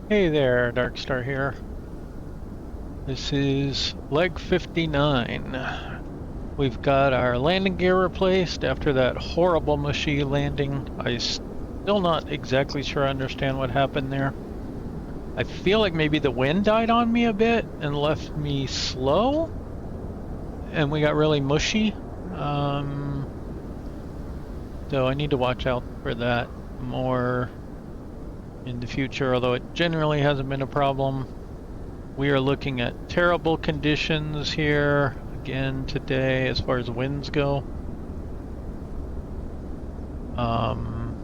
Hey there, Darkstar here. This is leg 59. We've got our landing gear replaced after that horrible mushy landing. I still not exactly sure I understand what happened there. I feel like maybe the wind died on me a bit and left me slow, and we got really mushy. So I need to watch out for that more in the future, although it generally hasn't been a problem. We are looking at terrible conditions here again today as far as winds go. Um,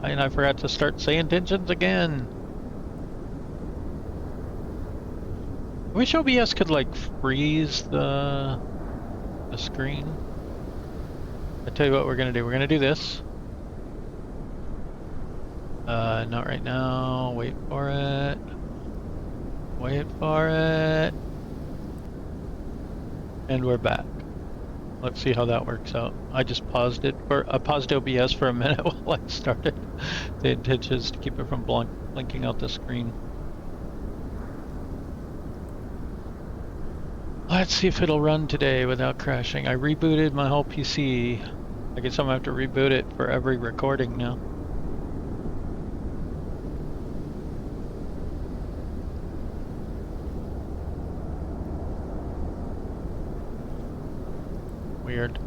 and I forgot to start saying tensions again. I wish OBS could like freeze the screen. I tell you what we're gonna do. We're gonna do this. Not right now. Wait for it. Wait for it. And we're back. Let's see how that works out. I just paused it for I paused OBS for a minute while I started. The intention is to keep it from blinking out the screen. Let's see if it'll run today without crashing. I rebooted my whole PC. I guess I'm gonna have to reboot it for every recording now. Weird.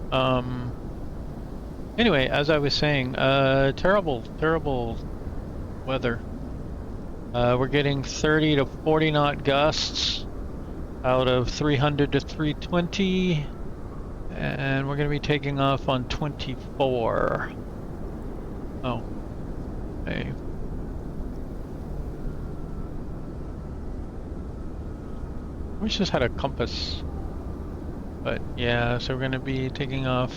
Anyway, as I was saying, terrible weather. We're getting 30 to 40 knot gusts out of 300 to 320, and we're going to be taking off on 24. Oh, hey. Wish this had a compass. But yeah, so we're going to be taking off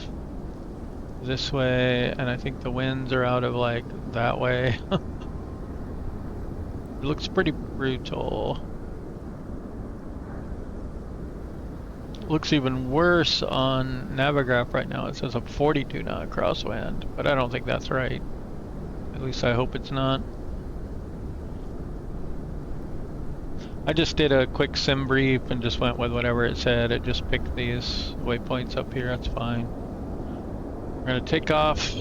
this way, and I think the winds are out of like that way. It looks pretty brutal. Looks even worse on Navigraph right now. It says a 42 knot crosswind, but I don't think that's right. At least I hope it's not. I just did a quick sim brief and just went with whatever it said. It just picked these waypoints up here. That's fine. We're gonna take off.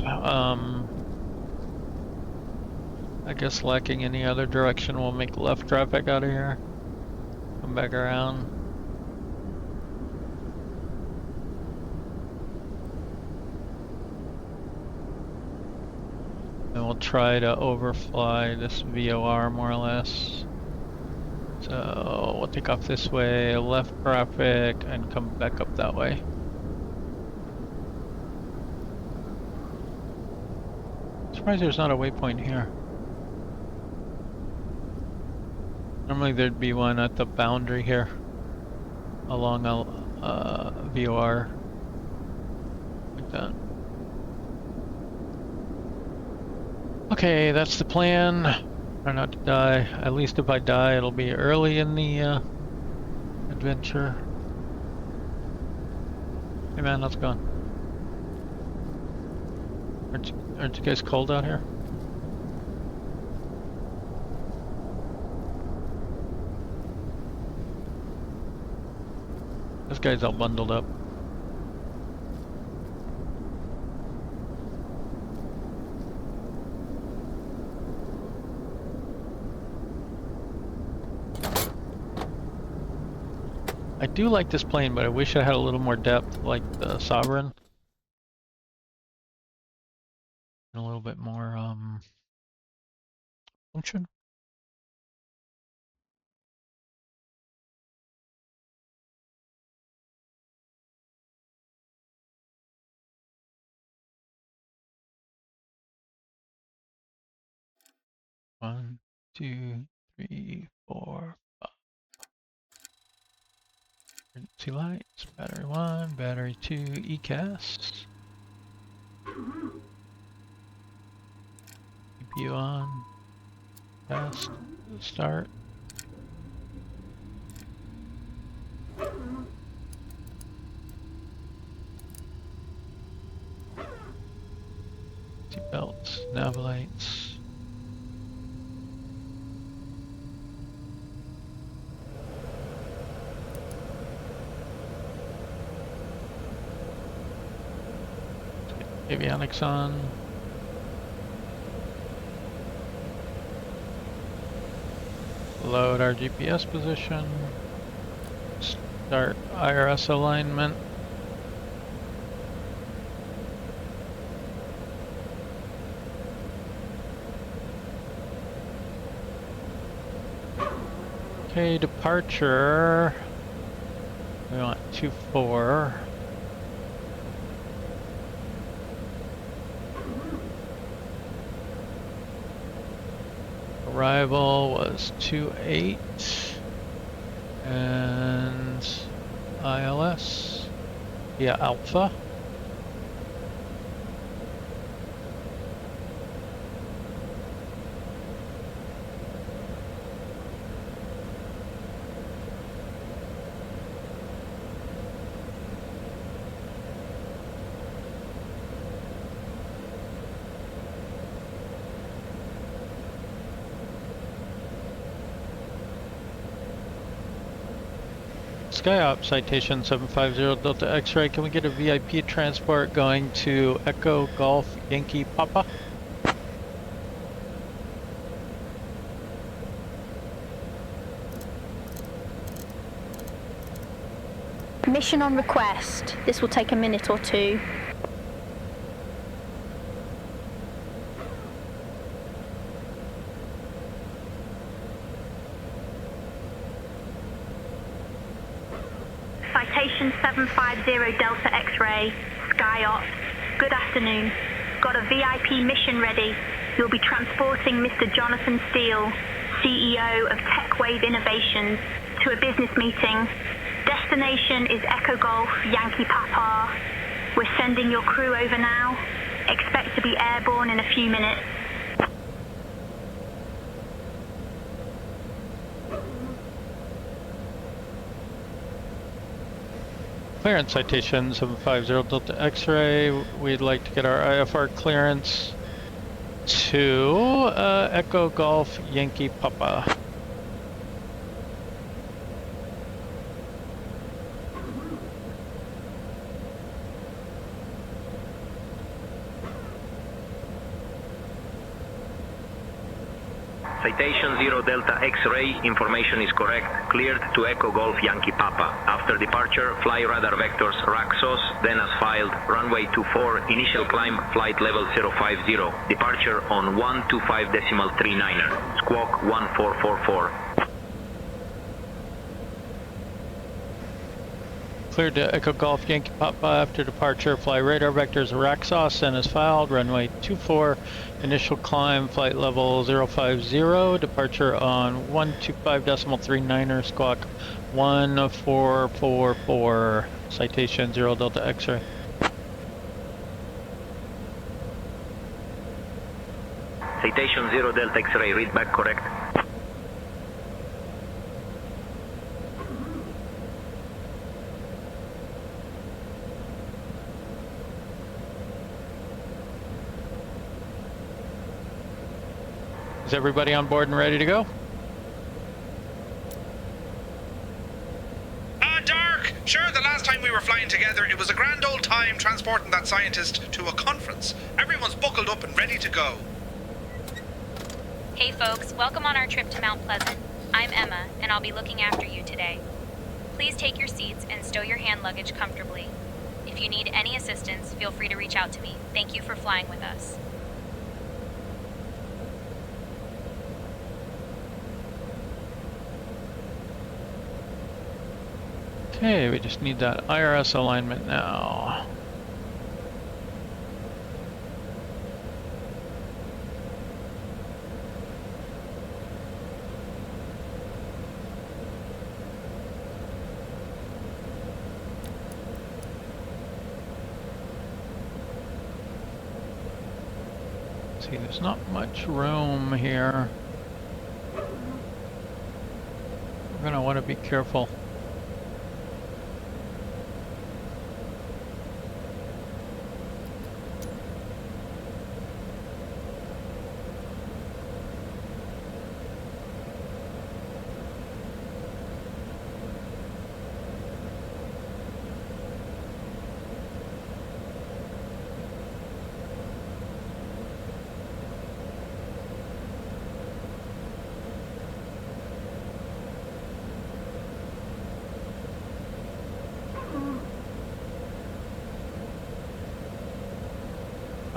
I guess lacking any other direction, we'll make left traffic out of here. Come back around. And we'll try to overfly this VOR more or less. So we'll take off this way, left traffic, and come back up that way. Surprised there's not a waypoint here. Normally there'd be one at the boundary here along a VOR like that. Okay, that's the plan. Try not to die. At least if I die, it'll be early in the adventure. Hey man, how's it going? Aren't you guys cold out here? This guy's all bundled up. I do like this plane, but I wish I had a little more depth like the Sovereign. And a little bit more function. One, two, three, four, five. Emergency lights, battery 1, battery 2, ECAS. CPU on, test, start. belts, nav lights. Avionics on. Load our GPS position. Start IRS alignment. Okay, departure. We want 24. Arrival was 28. And ILS. Yeah, Alpha. SkyOp Citation 750 Delta X-Ray, can we get a VIP transport going to Echo Golf Yankee Papa? Mission on request. This will take a minute or two. Citation 750 Delta X-Ray, SkyOp. Good afternoon. Got a VIP mission ready. You'll be transporting Mr. Jonathan Steele, CEO of TechWave Innovations, to a business meeting. Destination is Echo Golf, Yankee Papa. We're sending your crew over now. Expect to be airborne in a few minutes. Clearance Citation 750 Delta X-Ray. We'd like to get our IFR clearance to Echo Golf Yankee Papa. Citation 0 Delta X-Ray, information is correct. Cleared to Echo Golf Yankee Papa. After departure, fly radar vectors RAXOS, then as filed, runway 24, initial climb, flight level 050. Departure on 125.39er, squawk 1444. Cleared to Echo Golf Yankee Papa. After departure, fly radar vectors RAXOS, then as filed, runway 24, initial climb, flight level 050, departure on 125.39er, squawk 1444, Citation 0 Delta X-Ray. Citation 0 Delta X-Ray, read back correct. Is everybody on board and ready to go? Dark! Sure, the last time we were flying together, it was a grand old time transporting that scientist to a conference. Everyone's buckled up and ready to go. Hey folks, welcome on our trip to Mount Pleasant. I'm Emma, and I'll be looking after you today. Please take your seats and stow your hand luggage comfortably. If you need any assistance, feel free to reach out to me. Thank you for flying with us. Okay, we just need that IRS alignment now. See, there's not much room here. We're gonna want to be careful.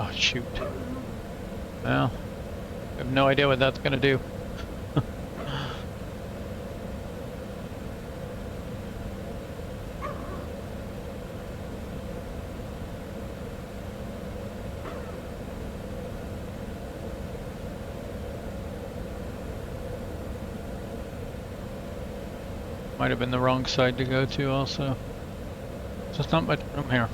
Oh, shoot. Well, I have no idea what that's gonna do. Might have been the wrong side to go to also. There's not much room here.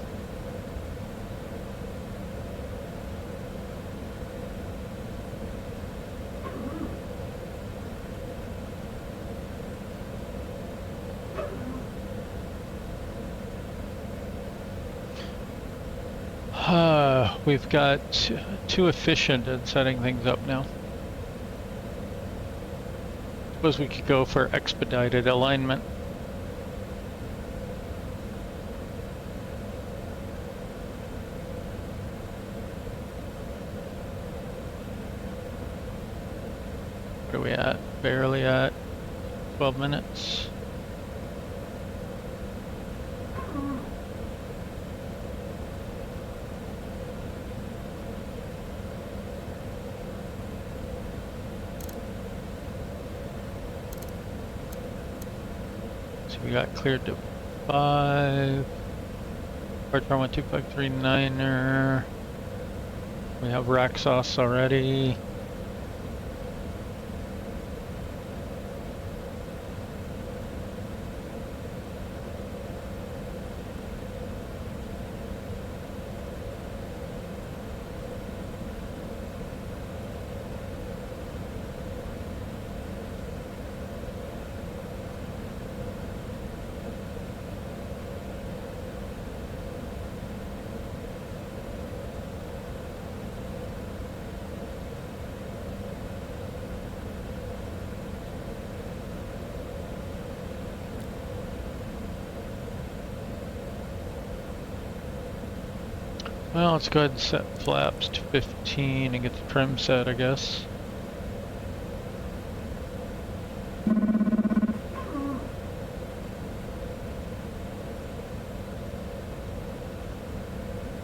We've got too efficient at setting things up now. Suppose we could go for expedited alignment. What are we at? Barely at 12 minutes. We got cleared to 5. Departure 12539er. We have RAXOS already. Well, let's go ahead and set flaps to 15 and get the trim set, I guess.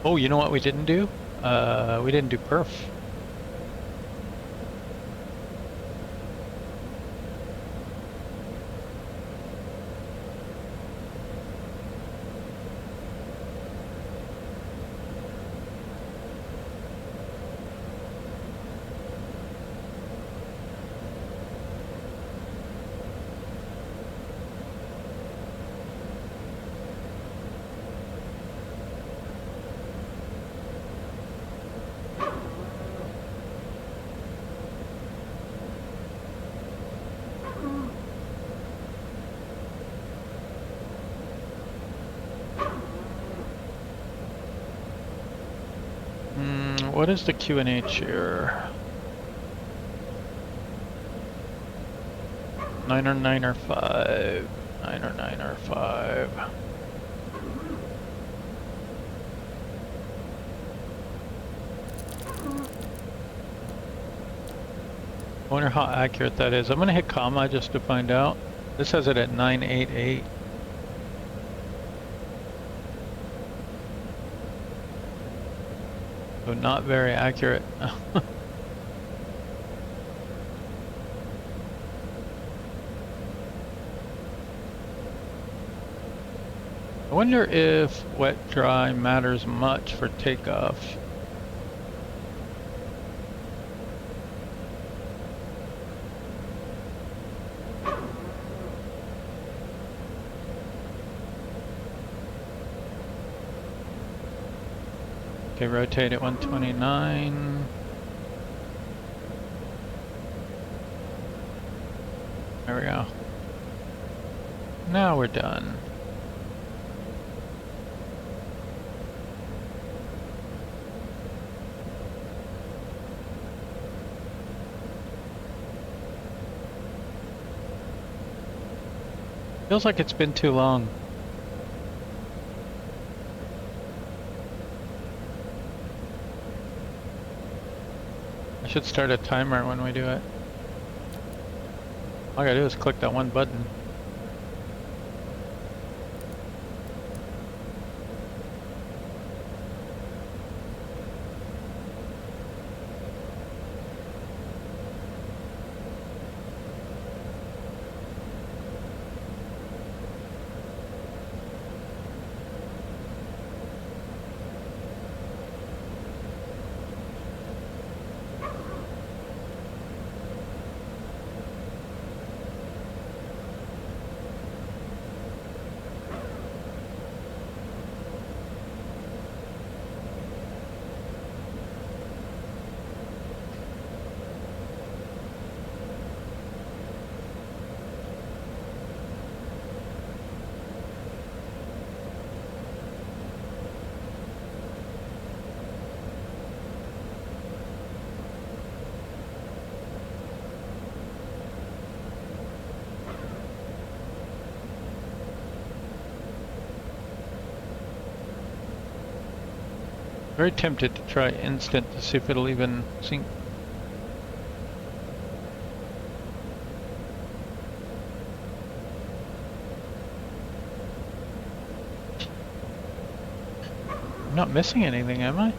Oh, you know what we didn't do? We didn't do perf. What is the QNH here? 9 or 9 or 5. 9 or 9 or 5. I wonder how accurate that is. I'm gonna hit comma just to find out. This has it at 988. So not very accurate. I wonder if wet dry matters much for takeoff. Okay, rotate at 129. There we go. Now we're done. Feels like it's been too long. I should start a timer when we do it. All I gotta do is click that one button. Very tempted to try instant to see if it'll even sync. I'm not missing anything, am I?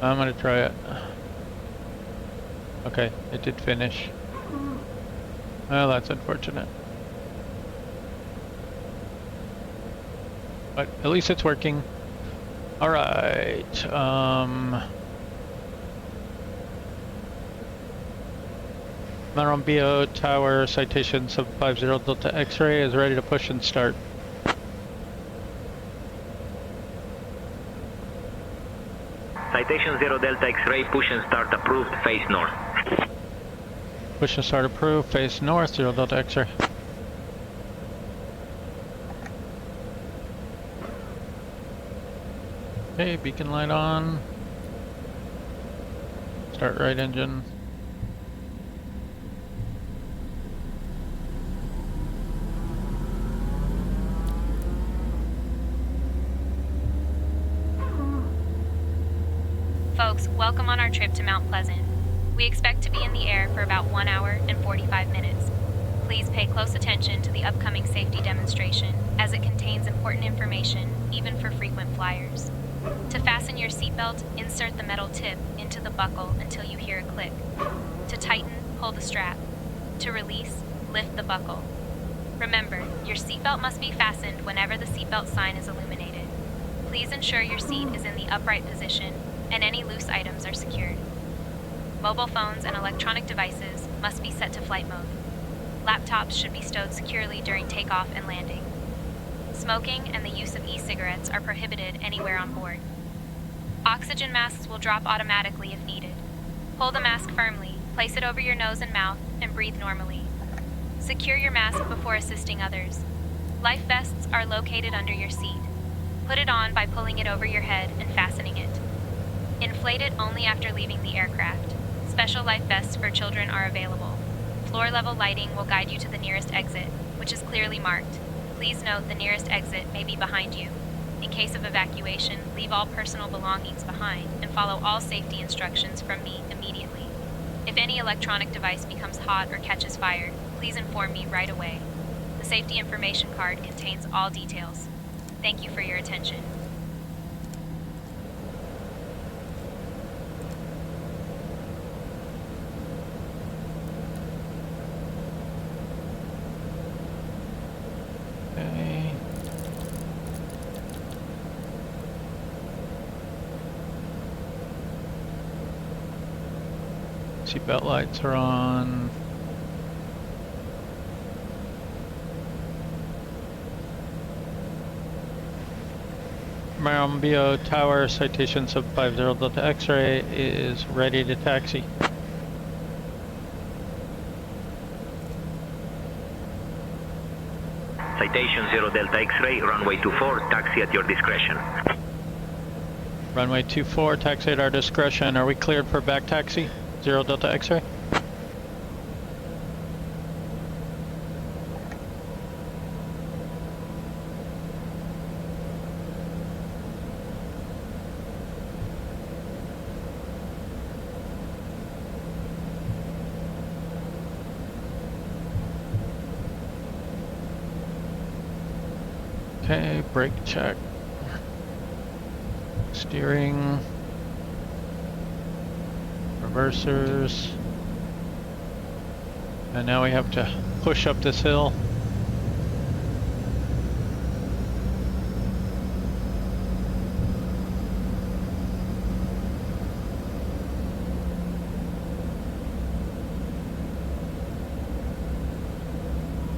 I'm gonna try it. Okay, it did finish. Well, that's unfortunate. But at least it's working. Alright, Marambio Tower, Citation 750 Delta X-ray is ready to push and start. Citation 0 Delta X-ray, push and start approved, face north. Push and start approved, face north, 0 Delta X-ray. Okay, beacon light on. Start right engine. Folks, welcome on our trip to Mount Pleasant. We expect to be in the air for about 1 hour and 45 minutes. Please pay close attention to the upcoming safety demonstration, as it contains important information, even for frequent flyers. To fasten your seatbelt, insert the metal tip into the buckle until you hear a click. To tighten, pull the strap. To release, lift the buckle. Remember, your seatbelt must be fastened whenever the seatbelt sign is illuminated. Please ensure your seat is in the upright position and any loose items are secured. Mobile phones and electronic devices must be set to flight mode. Laptops should be stowed securely during takeoff and landing. Smoking and the use of e-cigarettes are prohibited anywhere on board. Oxygen masks will drop automatically if needed. Pull the mask firmly, place it over your nose and mouth, and breathe normally. Secure your mask before assisting others. Life vests are located under your seat. Put it on by pulling it over your head and fastening it. Inflate it only after leaving the aircraft. Special life vests for children are available. Floor-level lighting will guide you to the nearest exit, which is clearly marked. Please note the nearest exit may be behind you. In case of evacuation, leave all personal belongings behind and follow all safety instructions from me immediately. If any electronic device becomes hot or catches fire, please inform me right away. The safety information card contains all details. Thank you for your attention. Okay. Seatbelt lights are on. Marambio Tower, Citation 750 Delta X-ray is ready to taxi. Citation 0 Delta X-ray, runway 24, taxi at your discretion. Runway 24, taxi at our discretion. Are we cleared for back taxi? 0 Delta X-ray. Okay, brake check. Steering. Reversers. And now we have to push up this hill.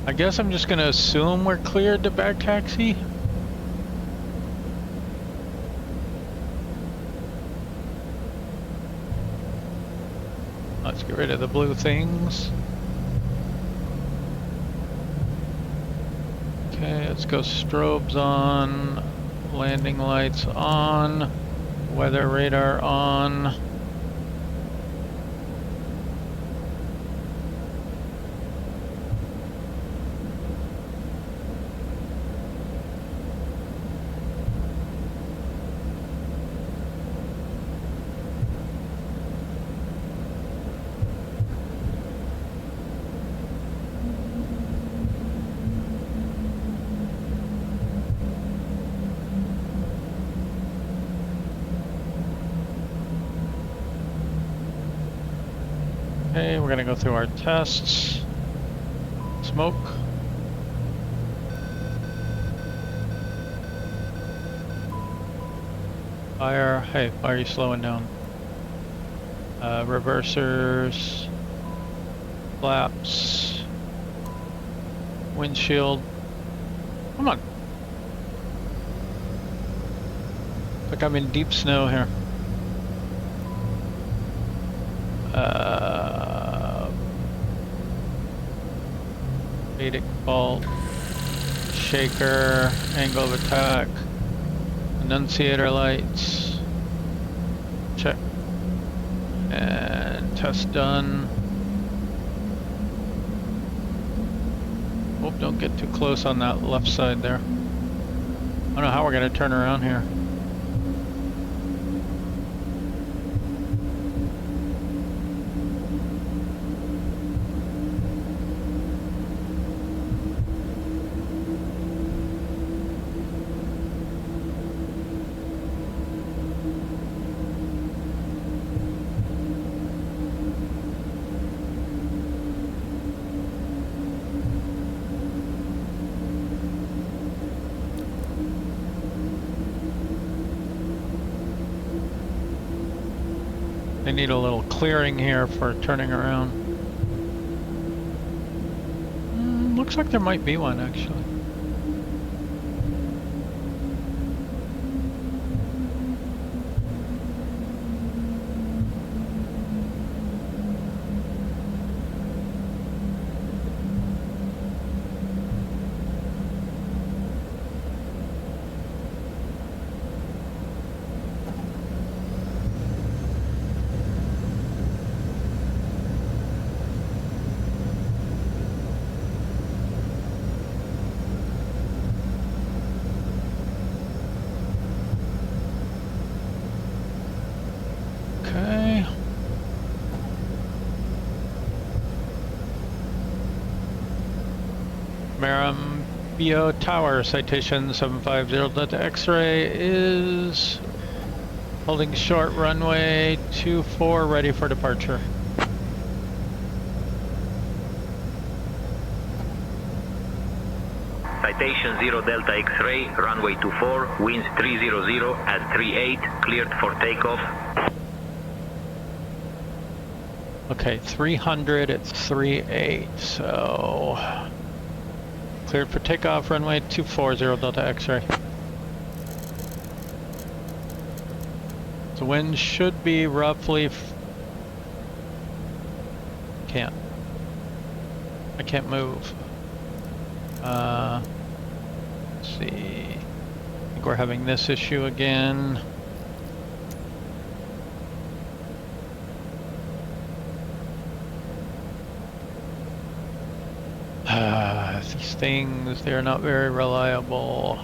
I guess I'm just gonna assume we're cleared to back taxi. Let's get rid of the blue things. Okay, let's go strobes on, landing lights on, weather radar on. Okay, we're gonna go through our tests. Smoke. Fire. Hey, why are you slowing down? Reversers. Flaps. Windshield. Come on. Like I'm in deep snow here. Vedic fault. Shaker. Angle of attack. Annunciator lights. Check. And test done. Oh, don't get too close on that left side there. I don't know how we're gonna turn around here. They need a little clearing here for turning around. Looks like there might be one actually. Okay. Marambio Tower, citation 750 Delta X-ray is holding short runway 24, ready for departure. Citation 0 Delta X-ray, runway 24, winds 300 at 38, cleared for takeoff. Okay, 300 at 38, so cleared for takeoff, runway 240 Delta X-ray. The wind should be roughly I can't move. Let's see. I think we're having this issue again. These things, they're not very reliable.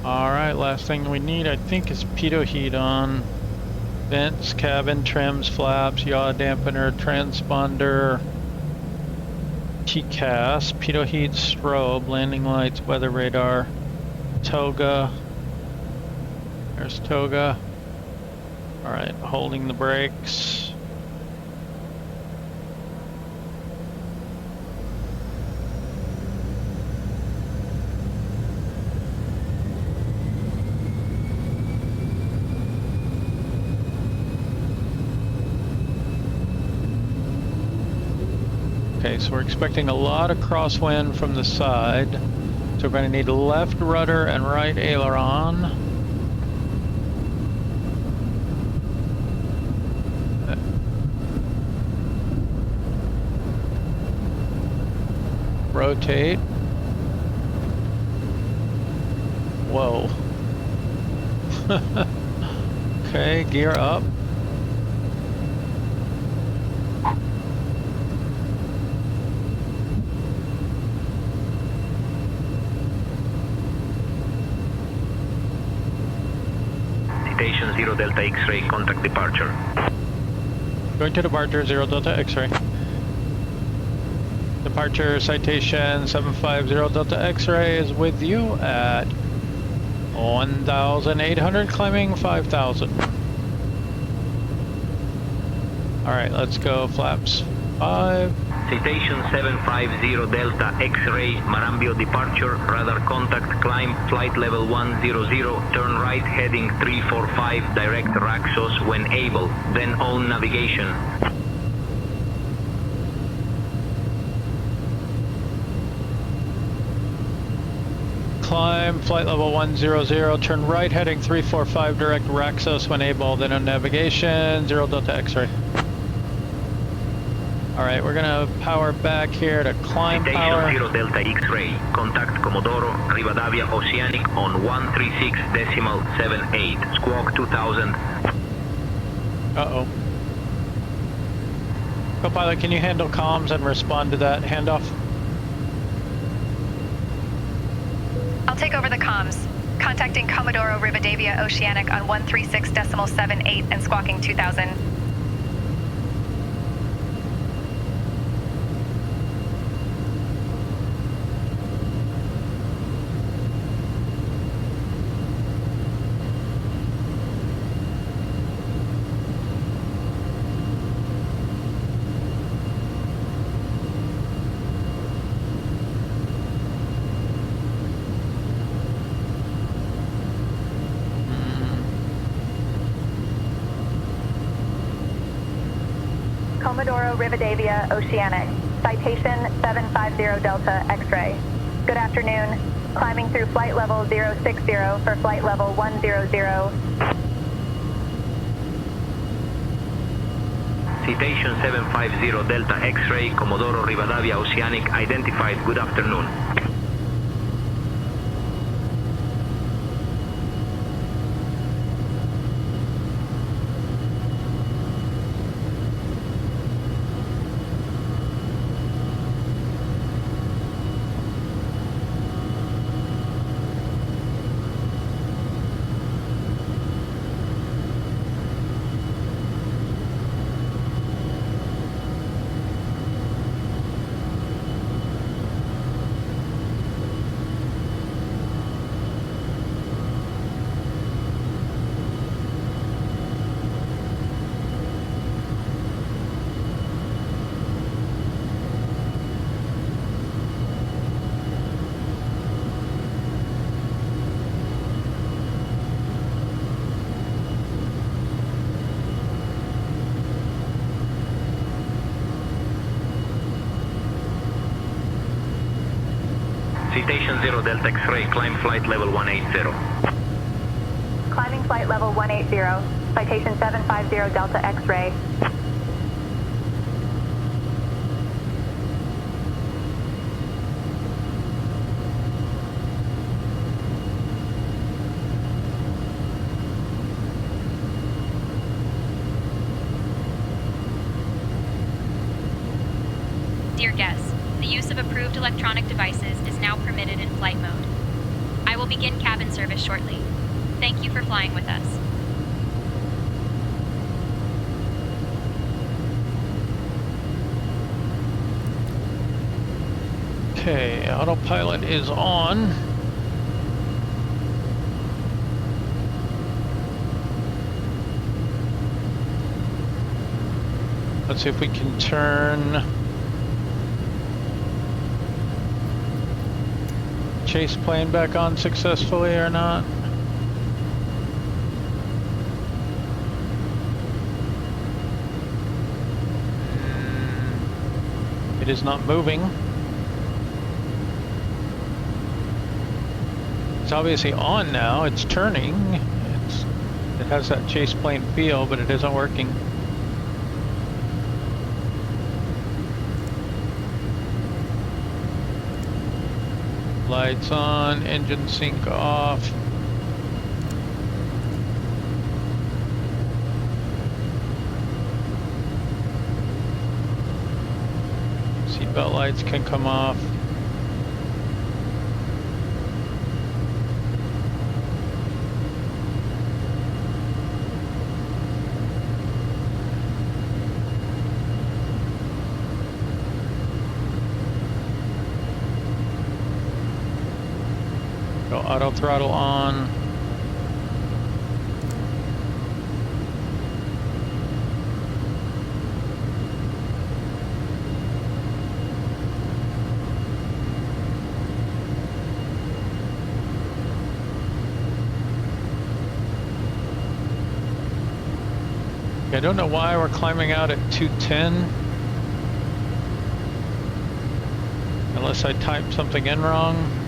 Alright, last thing we need, I think, is pitot heat on. Vents, cabin, trims, flaps, yaw dampener, transponder, TCAS, pitot heat, strobe, landing lights, weather radar, toga. There's toga. Alright, holding the brakes. Okay, so we're expecting a lot of crosswind from the side. So we're going to need left rudder and right aileron. Rotate. Whoa. Okay, gear up. Citation 0 Delta X-ray, contact departure. Going to departure, 0 Delta X-ray. Departure, Citation 750 Delta X-ray is with you at 1,800, climbing 5,000. Alright, let's go flaps 5. Citation 750 Delta X-ray, Marambio departure, radar contact, climb flight level 100, turn right heading 345, direct RAXOS when able, then own navigation. Climb flight level 100, turn right heading 345, direct RAXOS when able, then on navigation, 0 Delta X-ray. Alright, we're gonna power back here to climb Citation power. 0 Delta X-ray, contact Comodoro, Rivadavia Oceanic on 136.78, squawk 2000. Uh-oh. Co-pilot, can you handle comms and respond to that handoff? I'll take over the comms. Contacting Comodoro Rivadavia Oceanic on 136.78 and squawking 2000. Comodoro Rivadavia Oceanic, Citation 750 Delta X-ray. Good afternoon. Climbing through flight level 060 for flight level 100. Citation 750 Delta X-ray, Comodoro Rivadavia Oceanic identified. Good afternoon. Citation 0 Delta X-ray, climb flight level 180. Climbing flight level 180, Citation 750 Delta X-ray. Dear guests, the use of approved electronic devices is now permitted in flight mode. I will begin cabin service shortly. Thank you for flying with us. Okay, autopilot is on. Let's see if we can turn chase plane back on successfully or not. It is not moving. It's obviously on now. It's turning. It has that chase plane feel, but it isn't working. Lights on, engine sync off. Seatbelt lights can come off. throttle on. I don't know why we're climbing out at 210. Unless I typed something in wrong.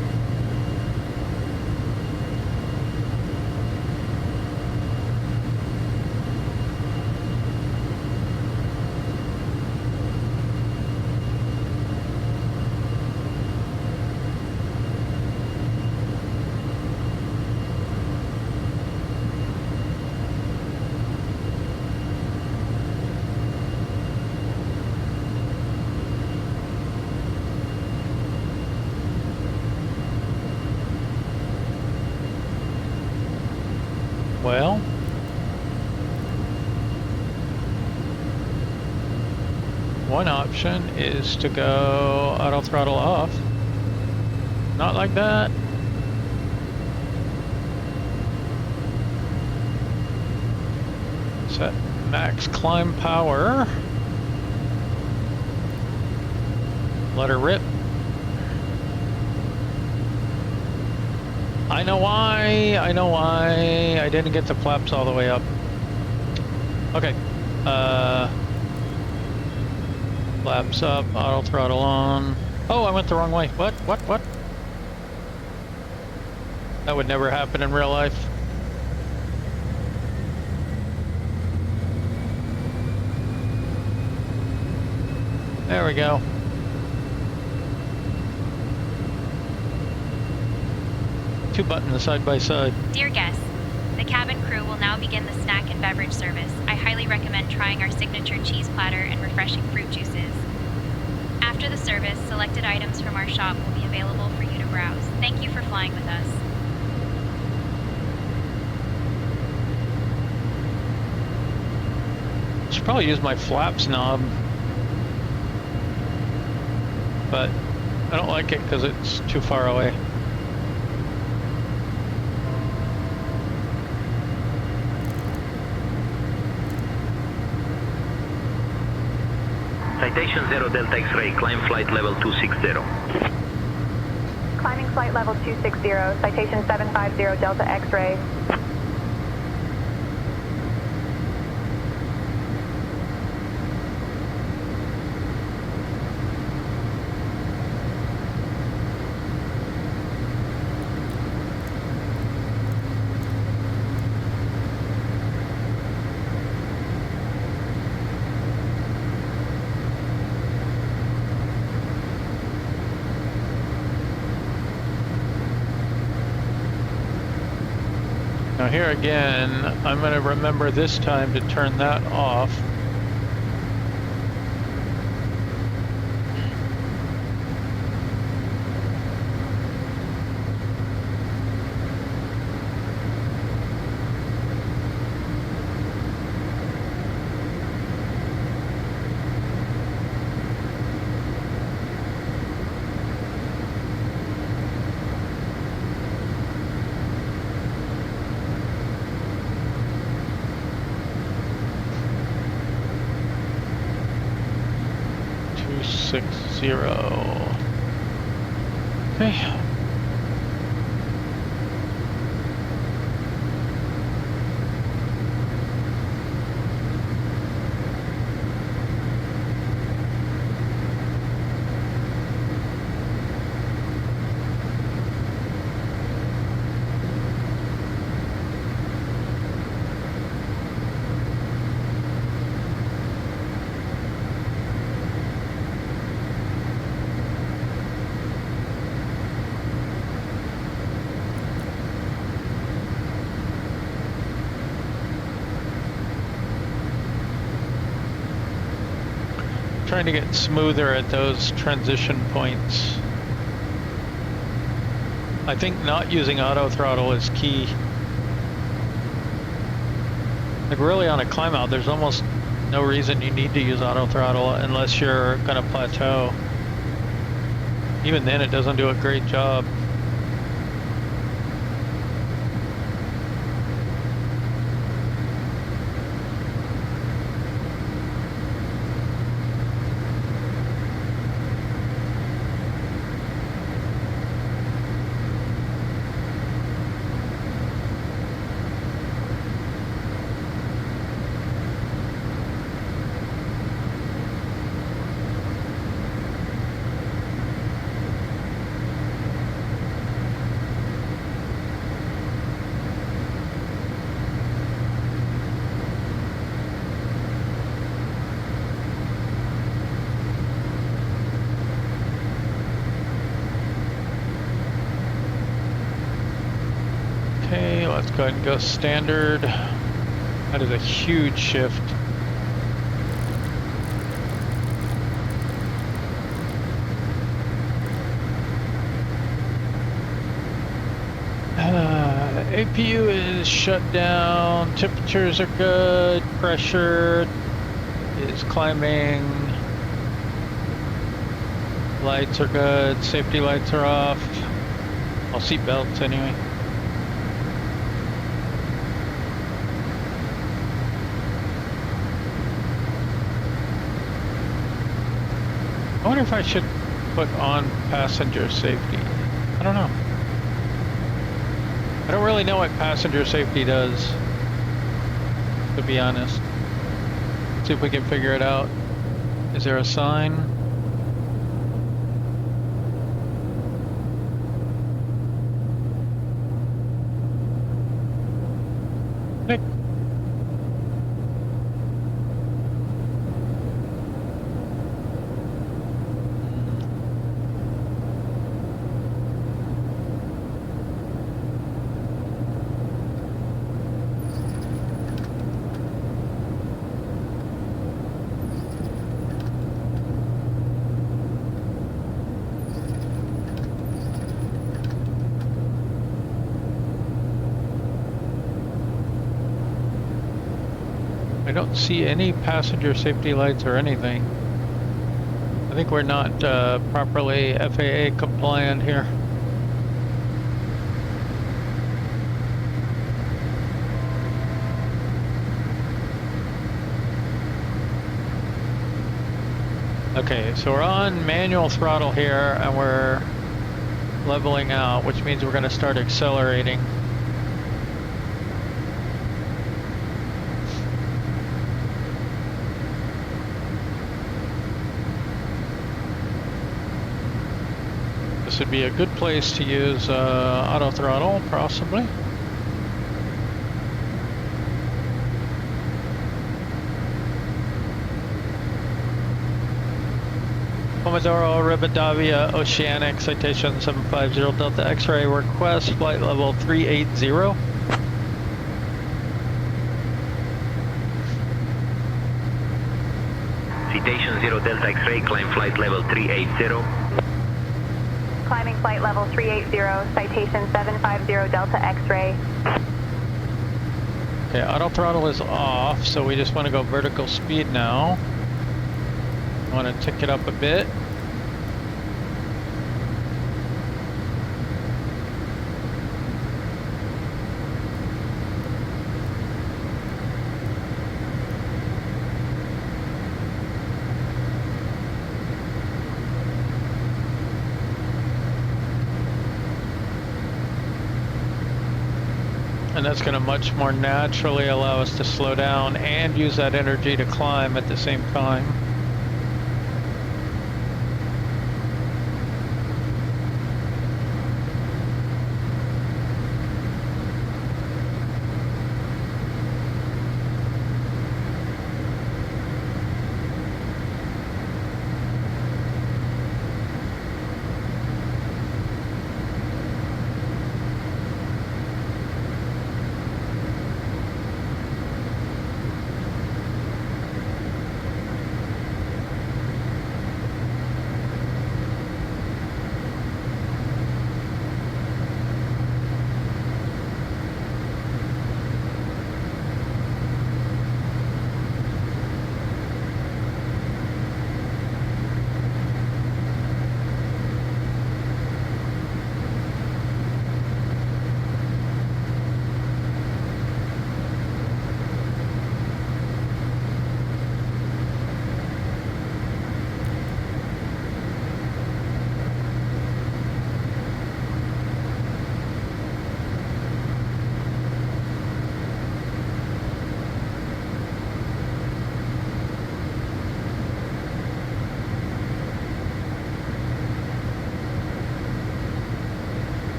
Well, one option is to go auto throttle off. Not like that. Set max climb power. Let her rip. I know why, I didn't get the flaps all the way up. Okay, flaps up, auto throttle on. Oh, I went the wrong way. What? That would never happen in real life. There we go. Two buttons side by side. Dear guests, the cabin crew will now begin the snack and beverage service. I highly recommend trying our signature cheese platter and refreshing fruit juices. After the service, selected items from our shop will be available for you to browse. Thank you for flying with us. I should probably use my flaps knob, but I don't like it because it's too far away. Citation 0 Delta X-ray, climb flight level 260. Climbing flight level 260, citation 750 Delta X-ray. Now here again, I'm going to remember this time to turn that off. Okay. Trying to get smoother at those transition points. I think not using auto throttle is key. Like really on a climb out, there's almost no reason you need to use auto throttle unless you're gonna plateau. Even then it doesn't do a great job. let's go ahead and go standard. That is a huge shift. APU is shut down, temperatures are good, pressure is climbing, lights are good, safety lights are off, well, seat belts anyway. I wonder if I should put on passenger safety. I don't know. I don't really know what passenger safety does, to be honest. See if we can figure it out. Is there a sign? Nick. I don't see any passenger safety lights or anything. I think we're not properly FAA compliant here. Okay, so we're on manual throttle here and we're leveling out, which means we're going to start accelerating. This would be a good place to use auto throttle, possibly. Commodore Rivadavia Oceanic, citation 750 Delta X-ray, request flight level 380. Citation 0 Delta X-ray, climb flight level 380. Climbing flight level 380, citation 750 Delta X-ray. Okay, auto throttle is off, so we just want to go vertical speed now. I want to tick it up a bit. And that's going to much more naturally allow us to slow down and use that energy to climb at the same time.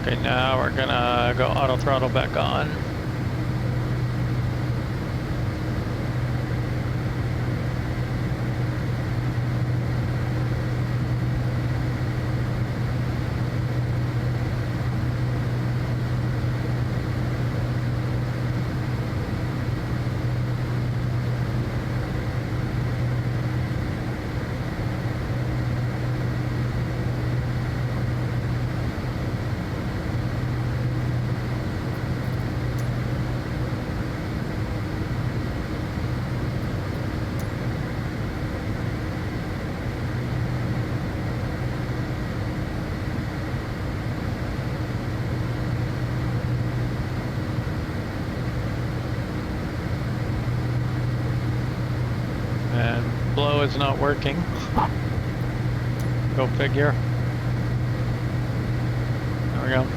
Okay, now we're gonna go auto throttle back on. is not working. Go figure. There we go.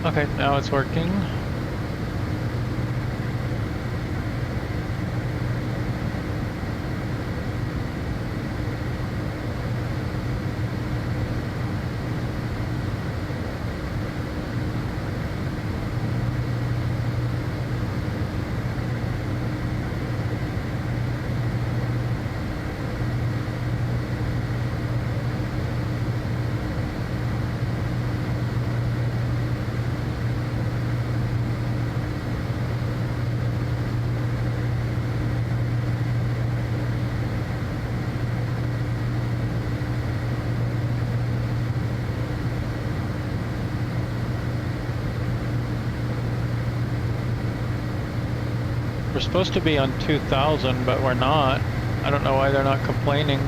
Okay, now it's working. We're supposed to be on 2000, but we're not. I don't know why they're not complaining.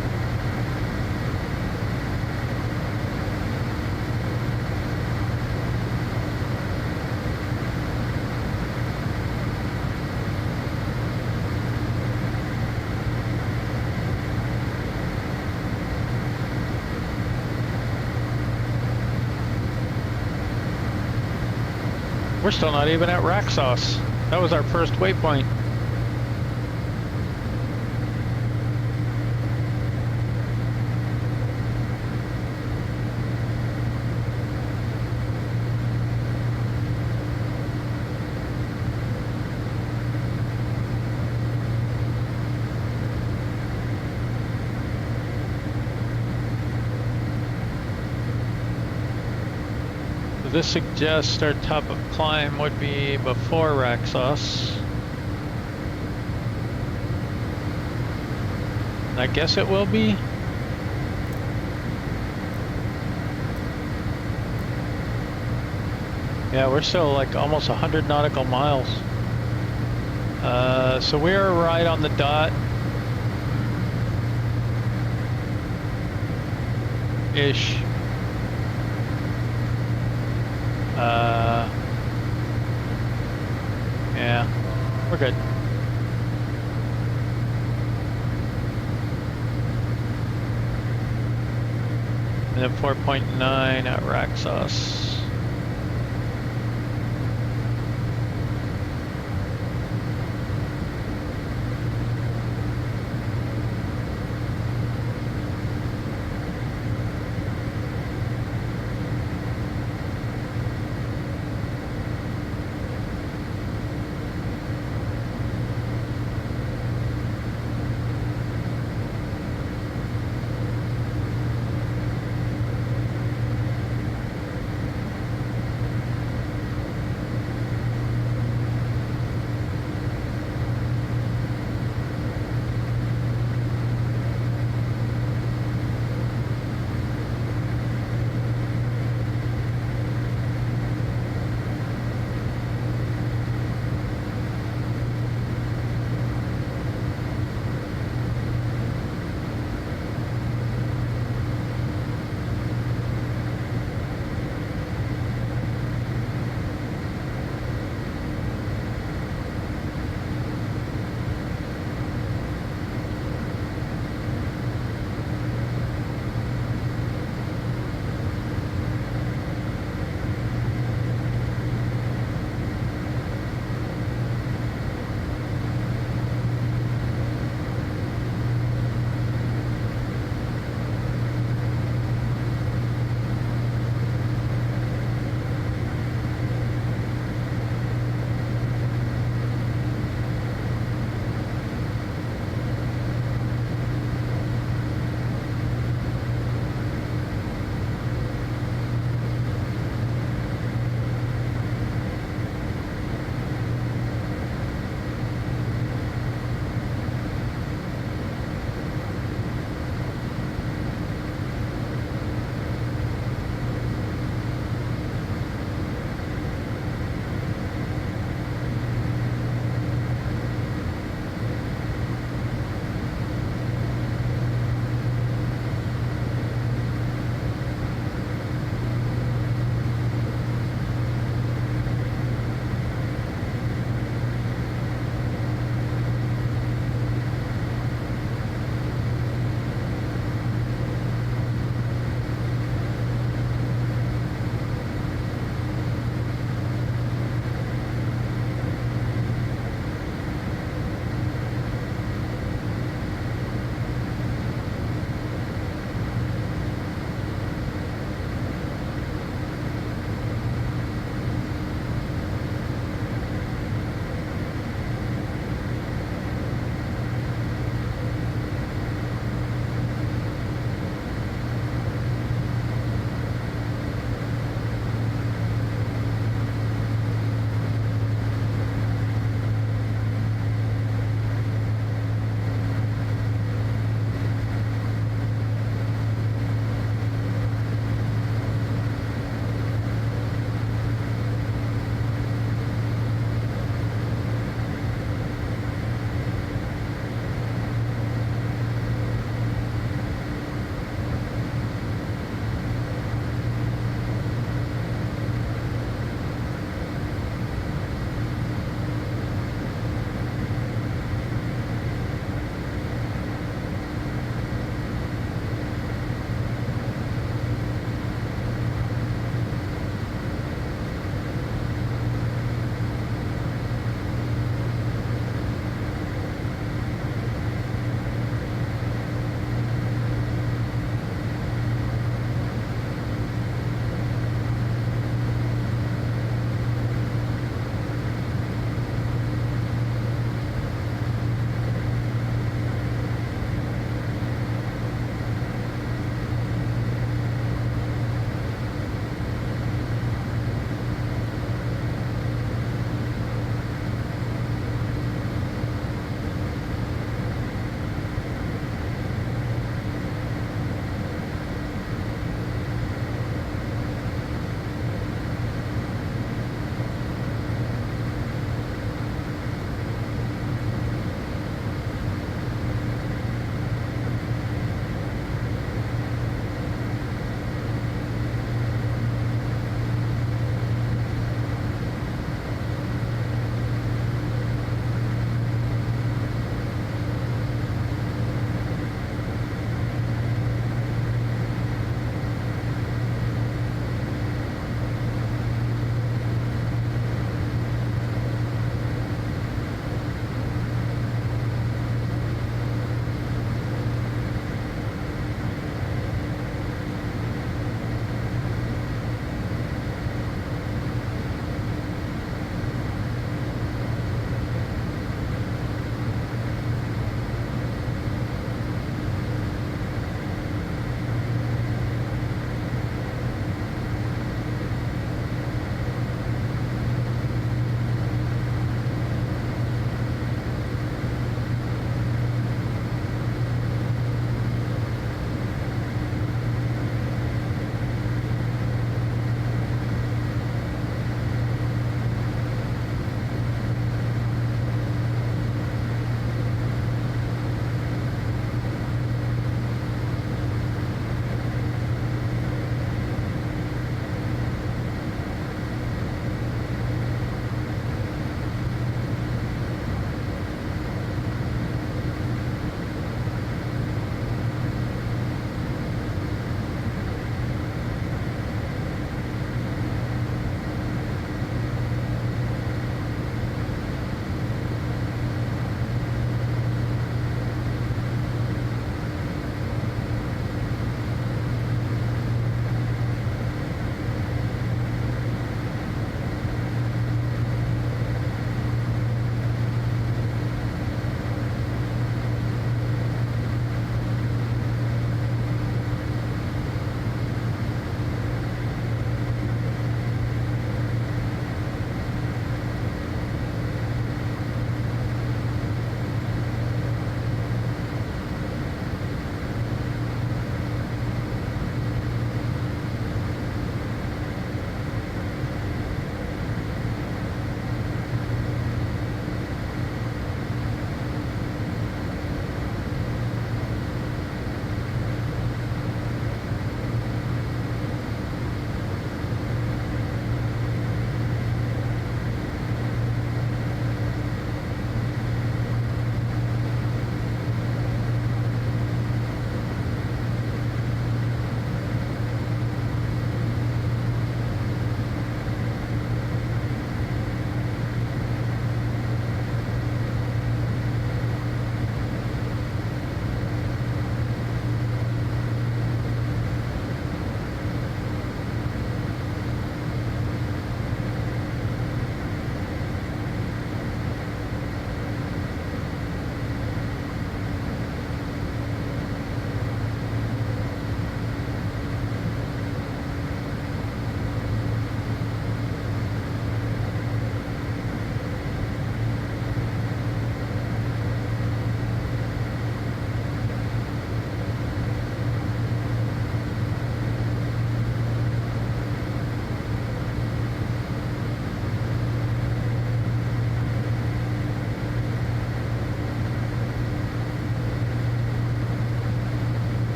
We're still not even at RAXOS. That was our first waypoint. This suggests our top of climb would be before RAXOS. I guess it will be. Yeah, we're still like almost 100 nautical miles. So we're right on the dot. Ish. Yeah, we're good. And then 4.9 at RAXOS.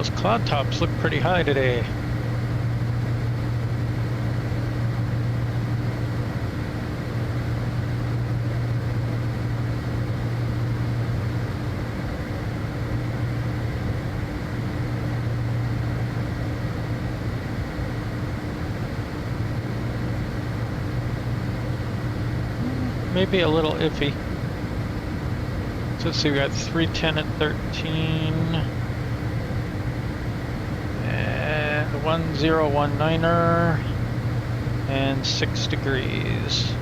those cloud tops look pretty high today. Maybe a little iffy. So let's see, we got 310 at 13. And 1019er. And 6 degrees.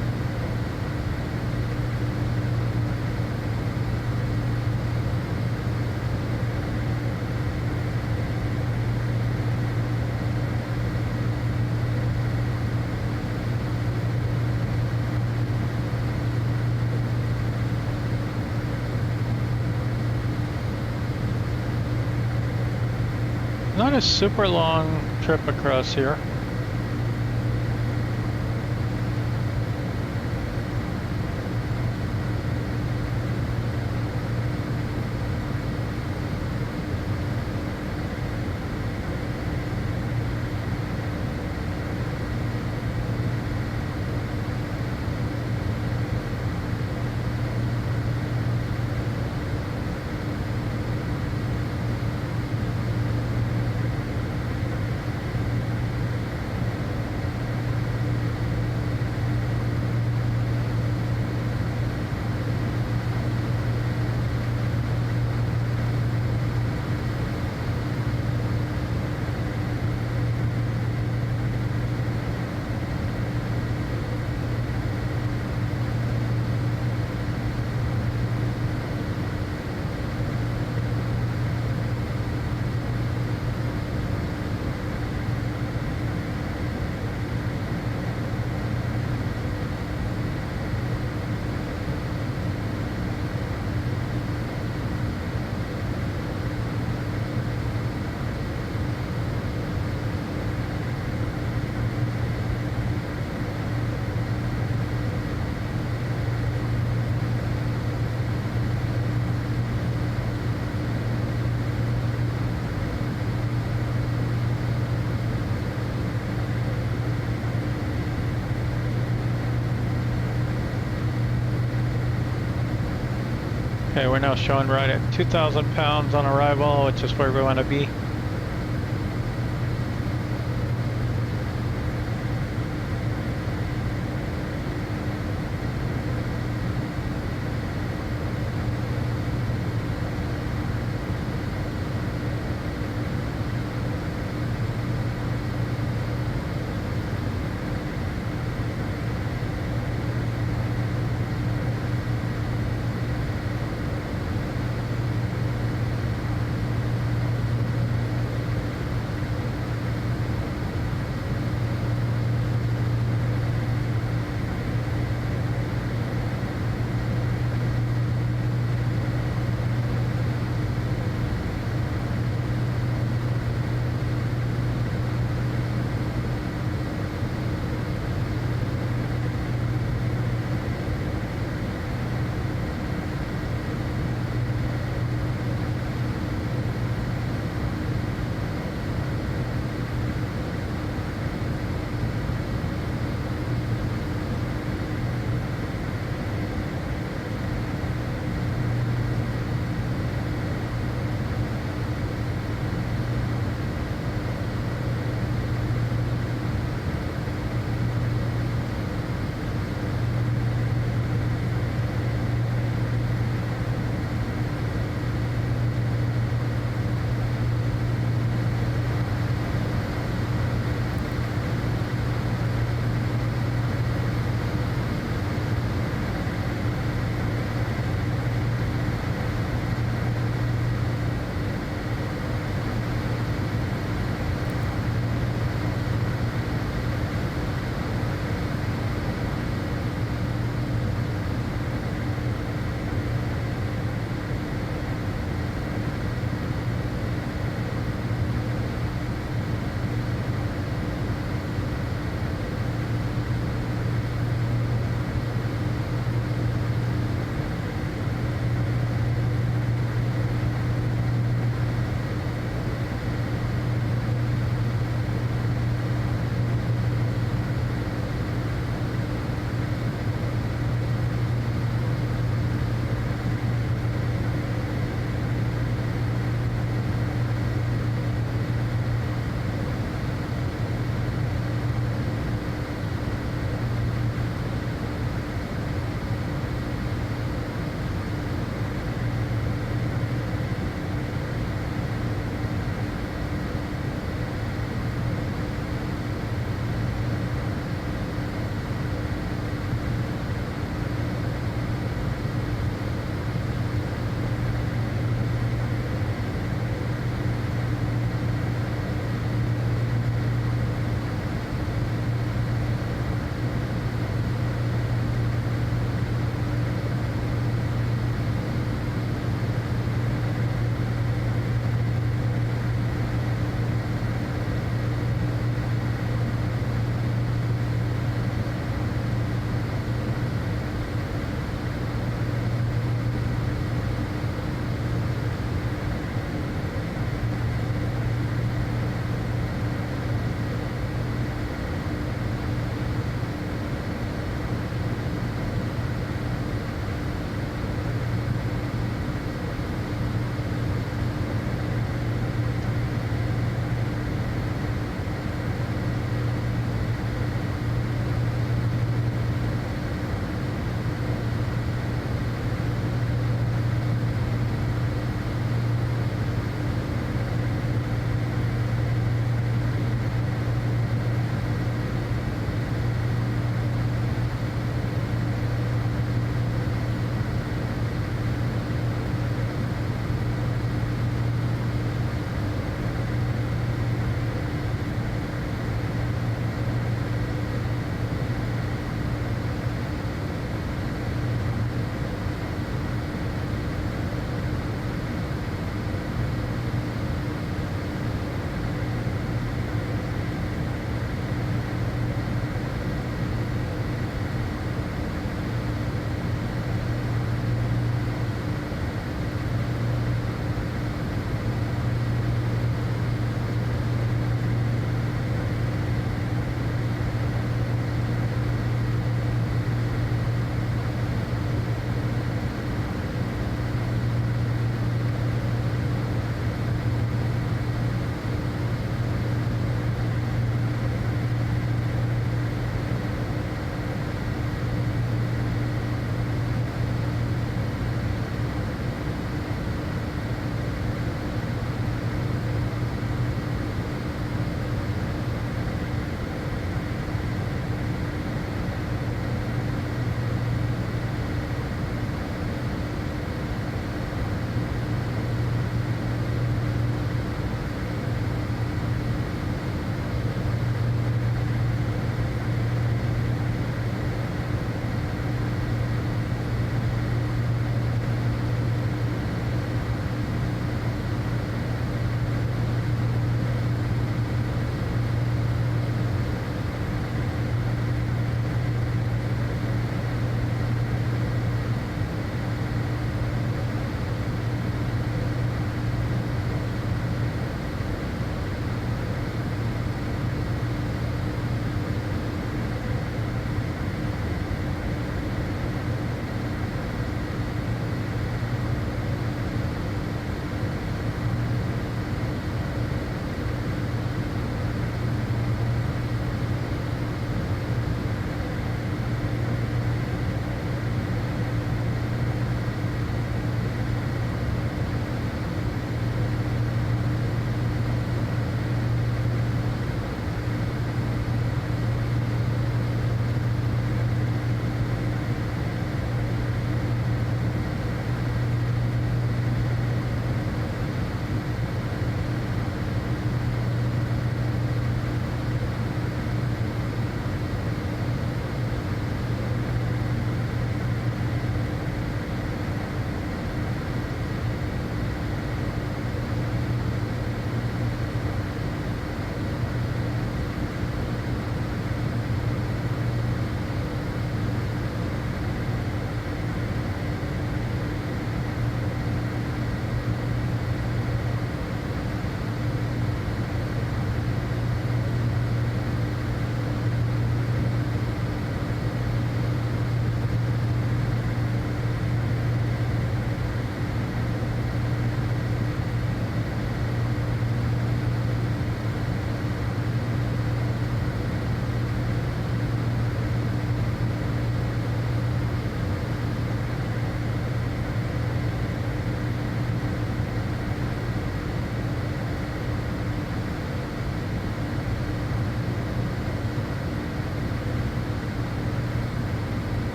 Not a super long trip across here. Okay, we're now showing right at 2,000 pounds on arrival, which is where we want to be.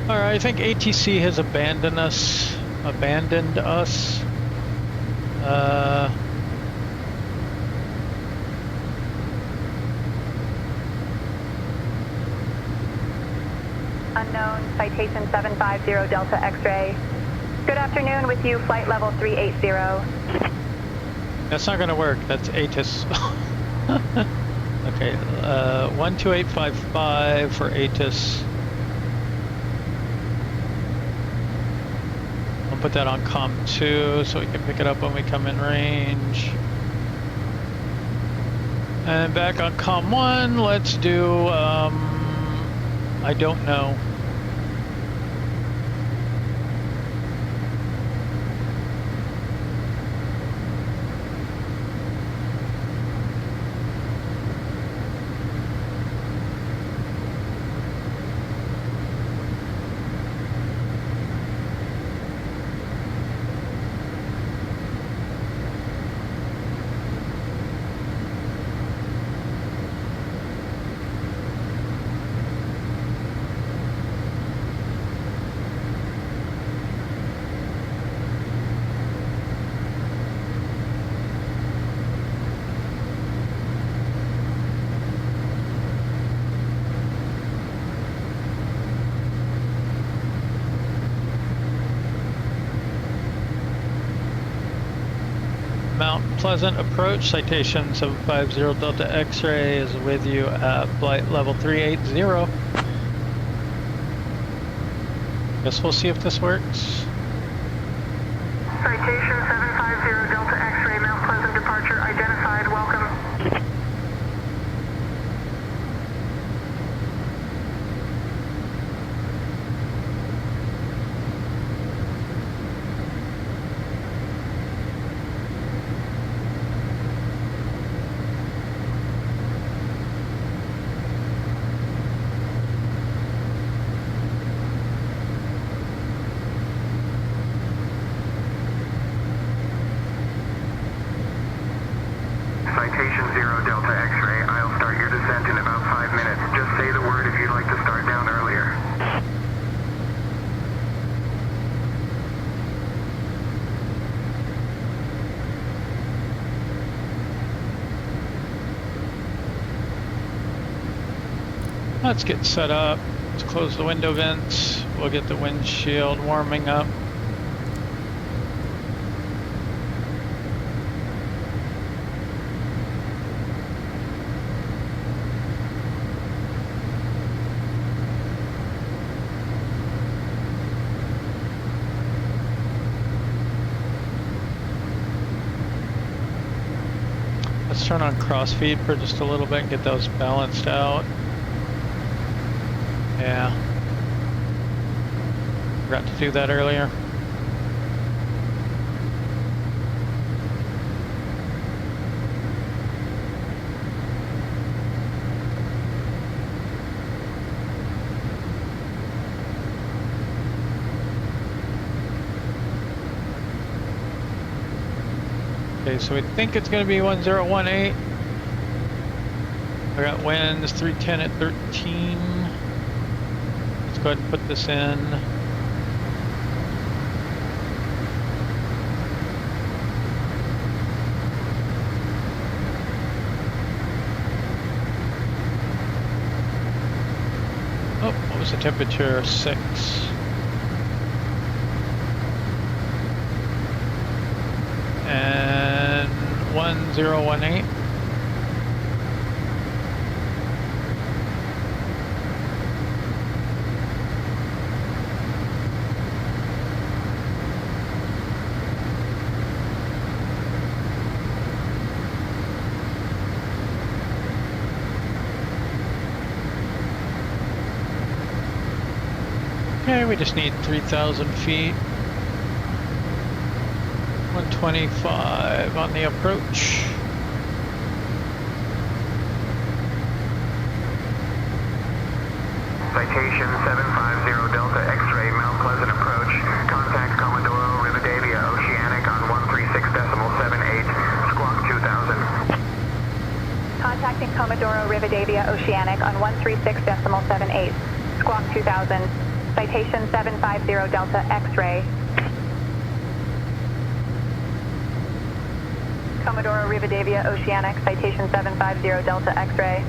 All right, I think ATC has abandoned us. Unknown, Citation 750 Delta X-ray. Good afternoon, with you, flight level 380. That's not going to work. That's ATIS. Okay, 12855 for ATIS. I'll put that on COM 2 so we can pick it up when we come in range. And back on COM 1, let's do, I don't know. Mount Pleasant approach, citation 750 Delta X-ray is with you at flight level 380. Guess we'll see if this works. Citation 750 Delta X-ray, Mount Pleasant departure identified, welcome. Citation 0 Delta X-ray, I'll start your descent in about 5 minutes. Just say the word if you'd like to start down earlier. Let's get set up. Let's close the window vents. We'll get the windshield warming up. Let's turn on crossfeed for just a little bit and get those balanced out. Yeah. Forgot to do that earlier. Okay, so we think it's going to be 1018. I got winds 310 at 13. Let's go ahead and put this in. Oh, what was the temperature? 6. And 1018. Okay, we just need 3,000 feet. 125 on the approach. Citation 750 Delta X-ray, Mount Pleasant approach. Contact Commodore Rivadavia Oceanic on 136.78, squawk 2000. Contacting Commodore Rivadavia Oceanic on 136.78, squawk 2000. Citation 750 Delta X-ray. Commodore Rivadavia Oceanic, Citation 750 Delta X-ray.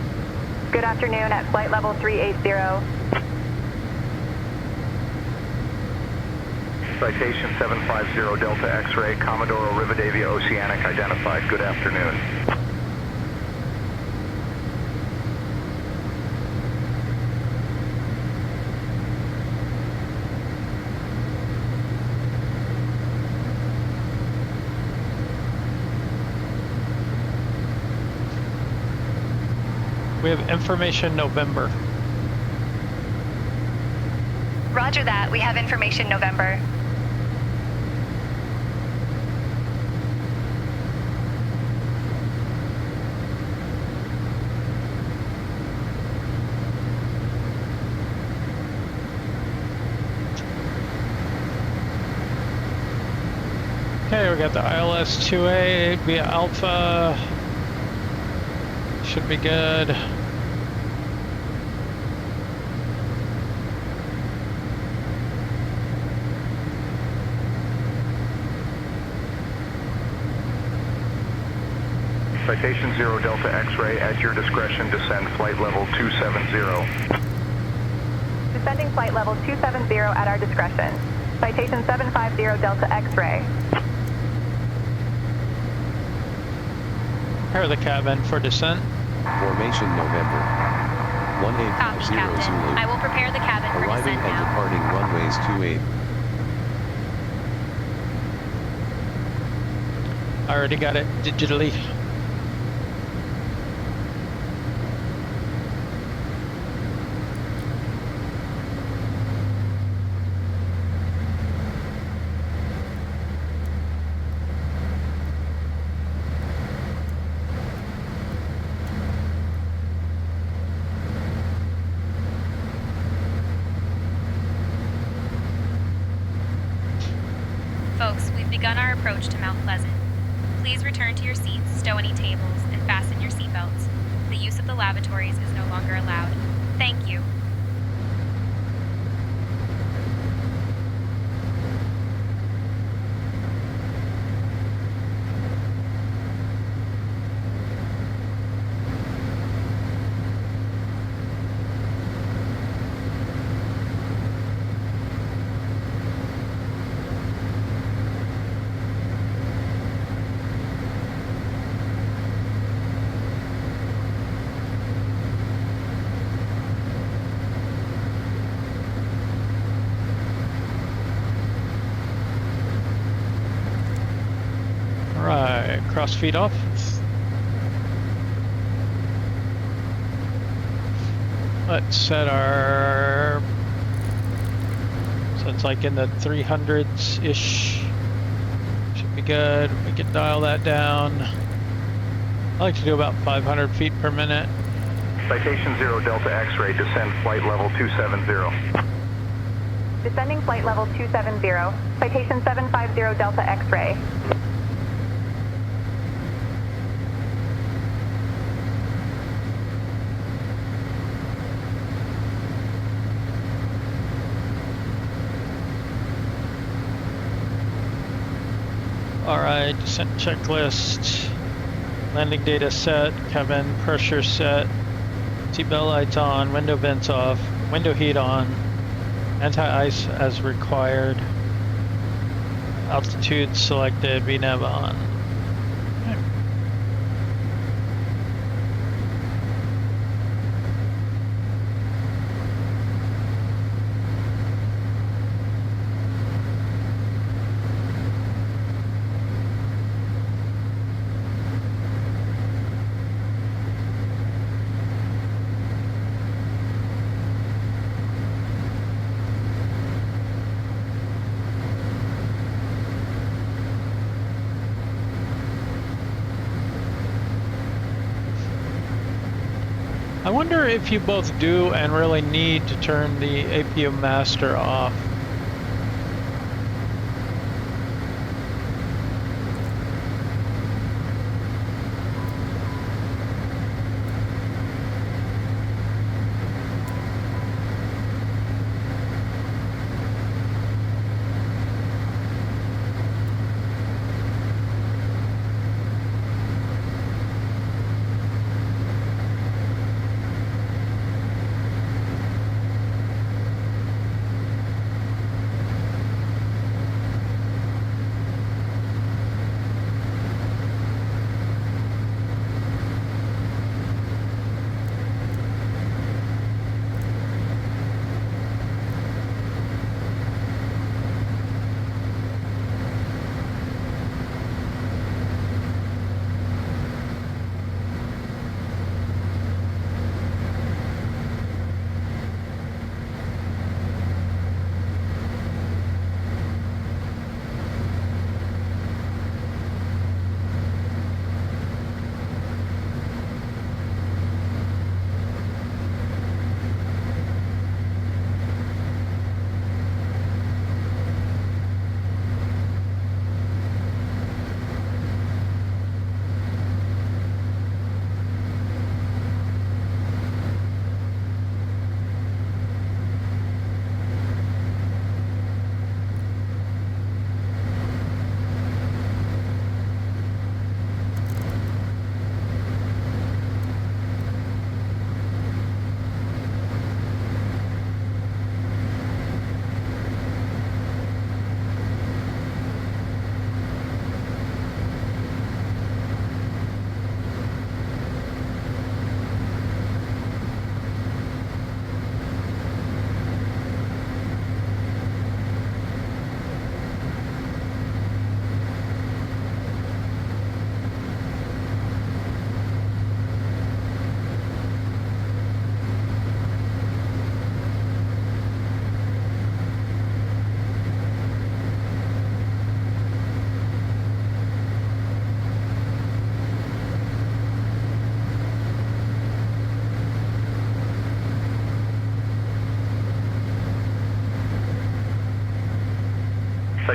Good afternoon at flight level 380. Citation 750 Delta X-ray, Commodore Rivadavia Oceanic identified. Good afternoon. We have information November. Roger that. We have information November. Okay, we got the ILS 2A via Alpha. Should be good. Citation 0 Delta X-ray, at your discretion, descend flight level 270. Descending flight level 270 at our discretion. Citation 750 Delta X-ray. Prepare the cabin for descent. Formation November. Copy, 1850 Captain. Zulu. I will prepare the cabin for Arriving descent and now. departing runways 28. I already got it digitally. Folks, we've begun our approach to Mount Pleasant. Please return to your seats, stow any tables, and fasten your seatbelts. The use of the lavatories is no longer allowed. Thank you. Alright, cross feet off. Let's set our... So it's like in the 300s-ish. Should be good. We can dial that down. I like to do about 500 feet per minute. Citation 0 Delta X-ray, descend flight level 270. Descending flight level 270. Citation 750 Delta X-ray. Alright, descent checklist. Landing data set, cabin pressure set, seatbelt lights on, window vents off, window heat on, anti-ice as required, altitude selected, VNAV on. Okay. I wonder if you both do and really need to turn the APU master off.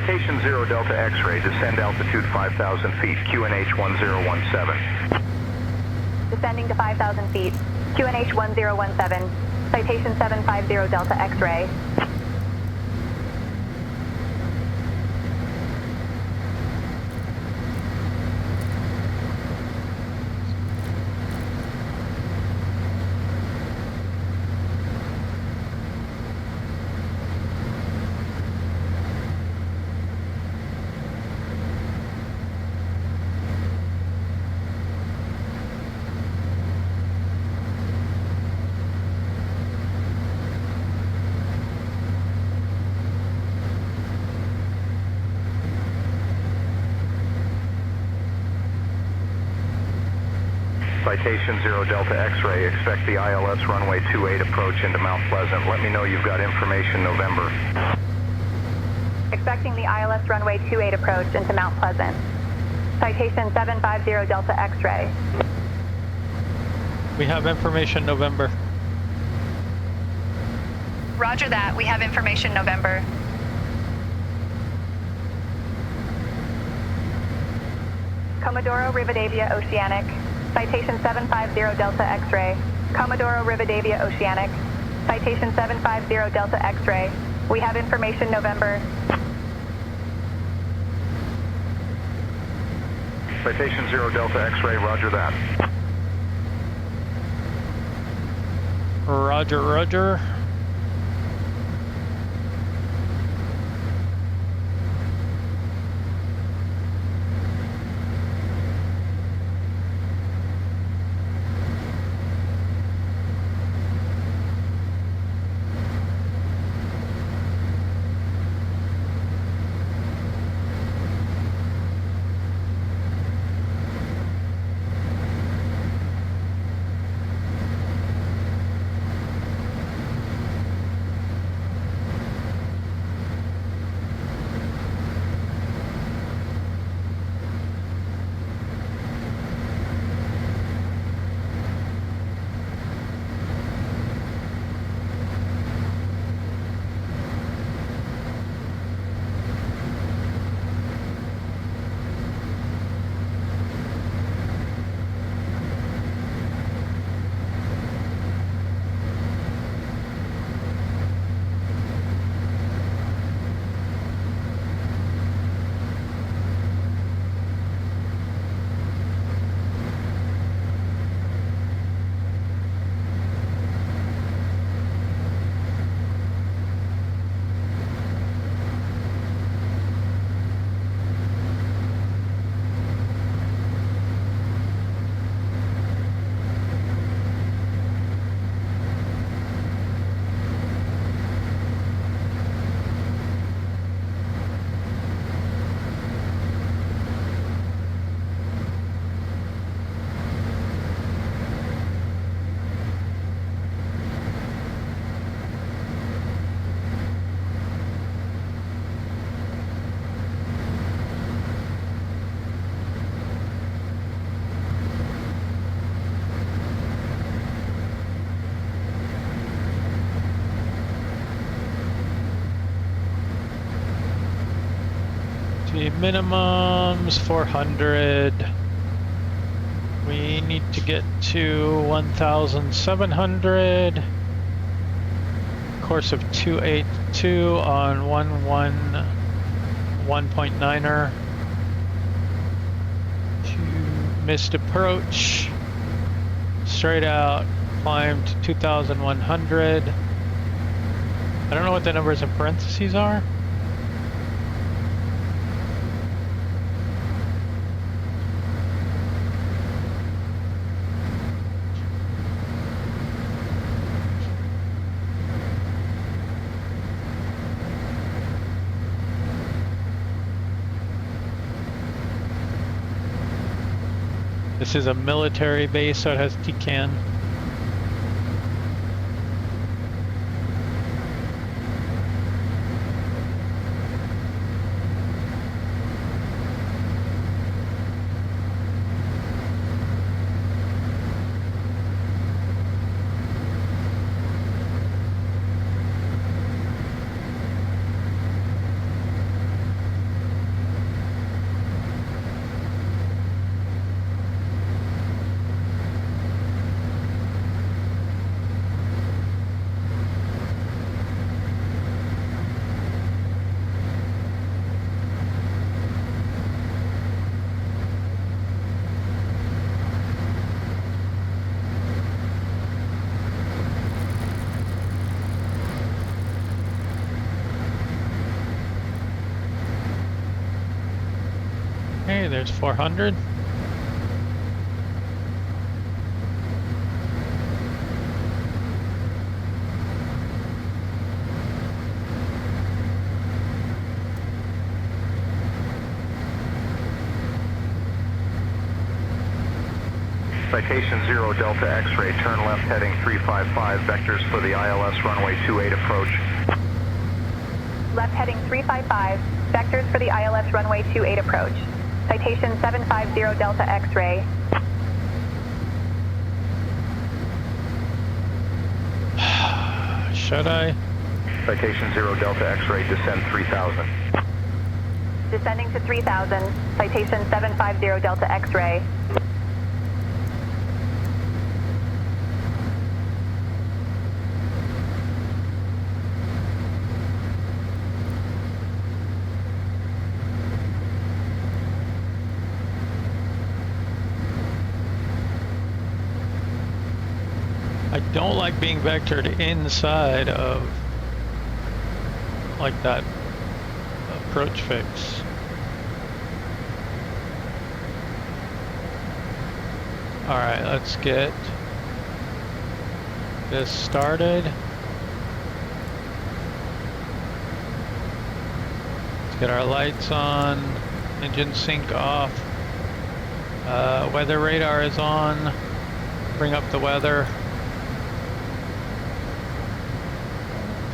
Citation 0 Delta X-ray, descend altitude 5,000 feet, QNH 1017. Descending to 5,000 feet, QNH 1017, Citation 750 Delta X-ray. Citation 0 Delta X-ray, expect the ILS runway 28 approach into Mount Pleasant. Let me know you've got information November. Expecting the ILS runway 28 approach into Mount Pleasant. Citation 750 Delta X-ray. We have information November. Roger that, we have information November. Comodoro Rivadavia Oceanic. Citation 750 Delta X-ray. Comodoro Rivadavia Oceanic. Citation 750 Delta X-ray. We have information November. Citation 0 Delta X-ray, roger that. Roger, roger. The minimum's 400. We need to get to 1,700. Course of 282 on 1.9er. Missed approach. Straight out, climbed 2,100. I don't know what the numbers in parentheses are. This is a military base, so it has TCAN. there's 400. Citation 0 Delta X-ray, turn left heading 355, vectors for the ILS runway 28 approach. Left heading 355, vectors for the ILS runway 28 approach. Citation 750 Delta X-ray. Should I? Citation 0 Delta X-ray, descend 3000. Descending to 3000, citation 750 Delta X-ray. I don't like being vectored inside of like that approach fix. Alright, let's get this started. Let's get our lights on, engine sync off, weather radar is on, bring up the weather.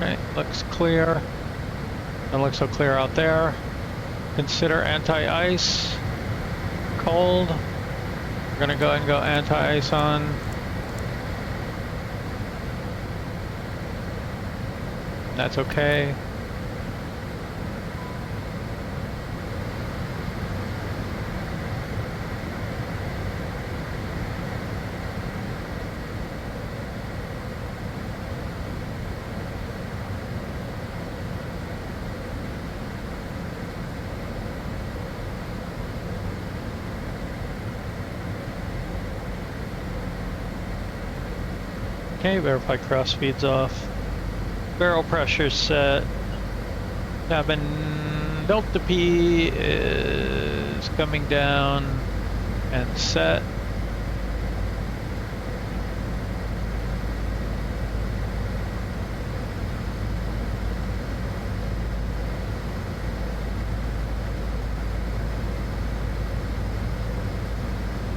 Okay, looks clear. Doesn't look so clear out there. Consider anti-ice. Cold. We're gonna go ahead and go anti-ice on. That's okay. Okay, verify cross feeds off. Barrel pressure set. Cabin Delta P is coming down and set.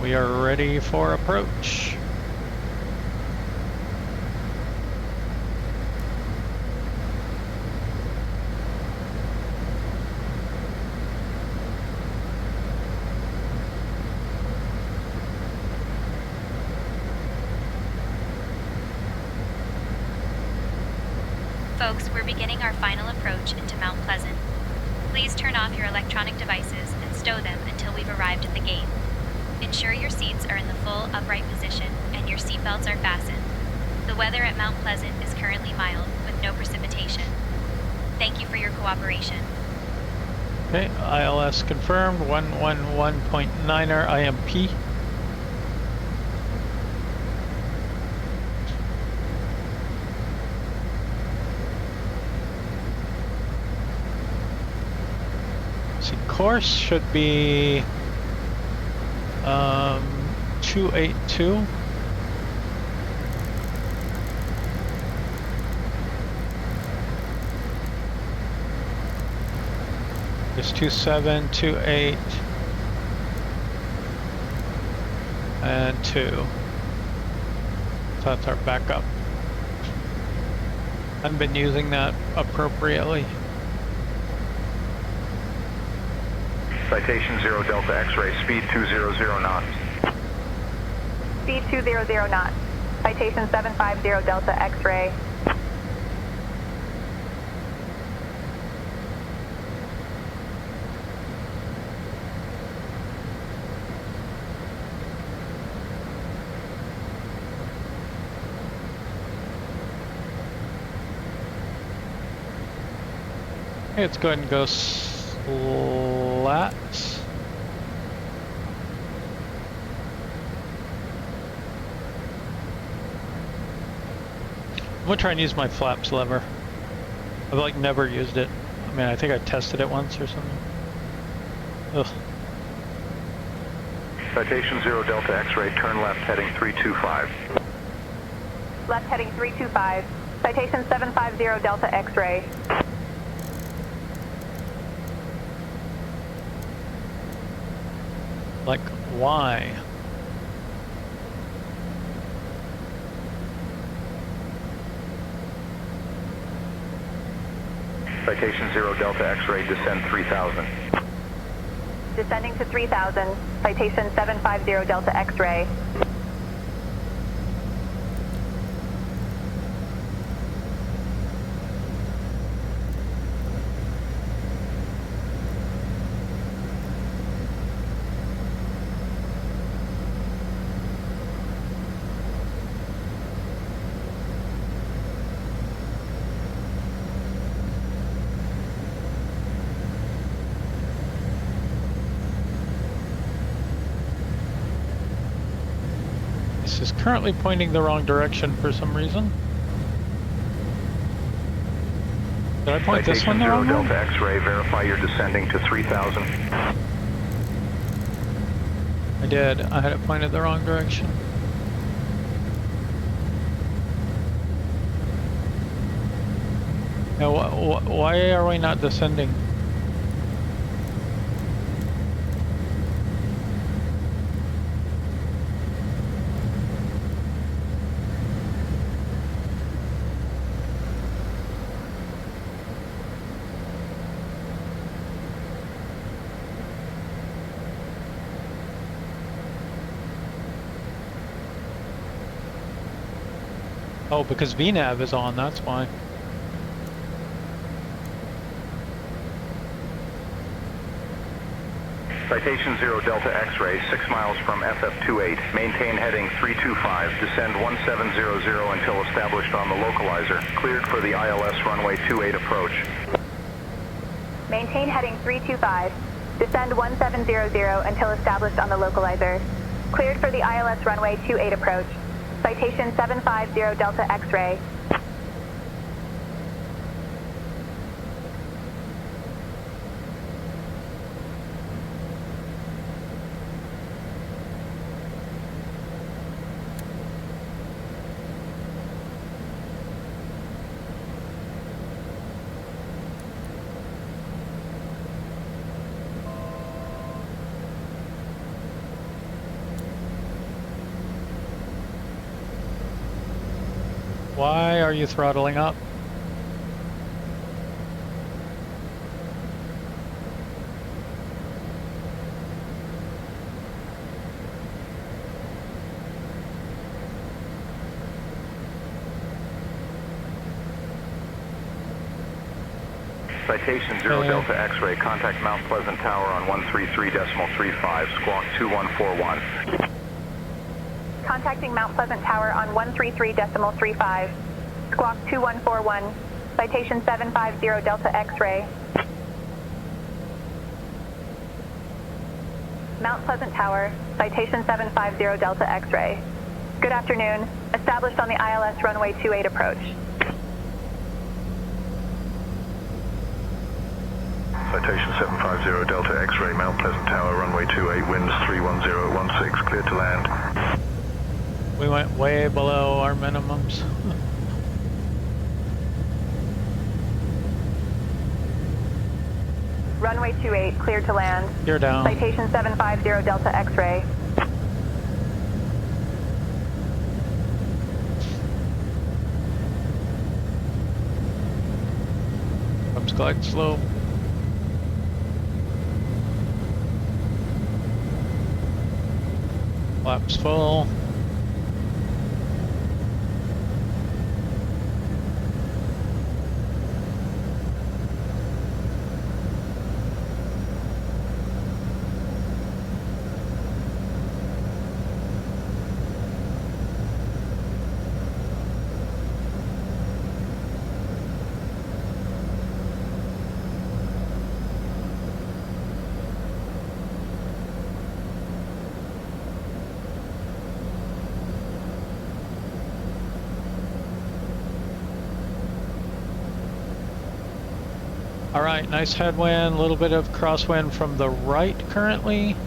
We are ready for approach. Folks, we're beginning our final approach into Mount Pleasant. Please turn off your electronic devices and stow them until we've arrived at the gate. Ensure your seats are in the full upright position and your seatbelts are fastened. The weather at Mount Pleasant is currently mild, with no precipitation. Thank you for your cooperation. Okay, ILS confirmed, 111.9er IMP. Course should be 282. It's 27, 28, and 2. So that's our backup. I've been using that appropriately. Citation 0 Delta X-ray, speed 200 knots. Speed 200 knots. Citation 750 Delta X-ray. Okay, let's go ahead and go flat. I'm gonna try and use my flaps lever. I've like never used it. I mean, I think I tested it once or something. Ugh. Citation 0 Delta X-ray, turn left heading 325. Left heading 325. Citation 750 Delta X-ray. Like, why? Citation 0 Delta X-ray, descend 3000. Descending to 3000. Citation 750 Delta X-ray. This is currently pointing the wrong direction for some reason. Did I point this one the wrong way? Citation 0 Delta X-ray, verify you're descending to 3000. I did. I had it pointed the wrong direction. Now, why are we not descending? Oh, because VNAV is on, that's why. Citation 0 Delta X-ray, 6 miles from FF28. Maintain heading 325. Descend 1700 until established on the localizer. Cleared for the ILS runway 28 approach. Maintain heading 325. Descend 1700 until established on the localizer. Cleared for the ILS runway 28 approach. Citation 750 Delta X-ray. Why are you throttling up? Citation 0 Delta X-ray, contact Mount Pleasant Tower on 133.35, squawk 2141. Contacting Mount Pleasant Tower on 133.35, squawk 2141, citation 750 Delta X-ray. Mount Pleasant Tower, citation 750 Delta X-ray. Good afternoon, established on the ILS runway 28 approach. Citation 750 Delta X-ray, Mount Pleasant Tower, runway 28, winds 31016, cleared to land. We went way below our minimums. Runway 28, cleared to land. You're down. Citation 750 Delta X-ray. Comes glide slow. Flaps full. All right, nice headwind, a little bit of crosswind from the right currently.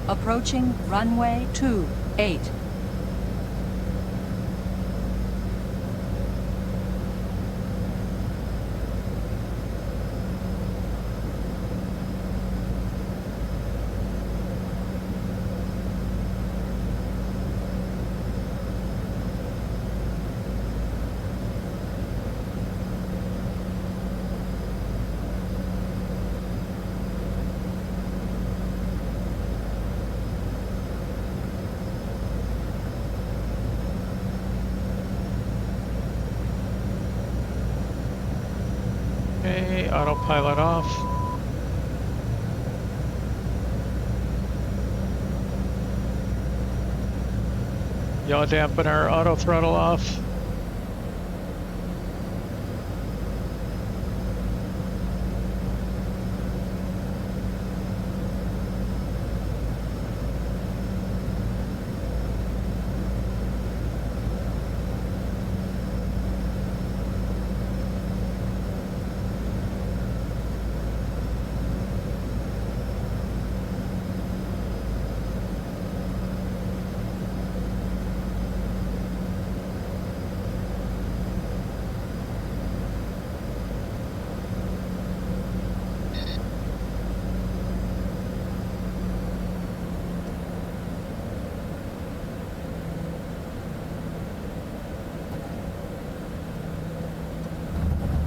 Approaching runway 28. Okay, autopilot off. Yaw dampener, auto throttle off.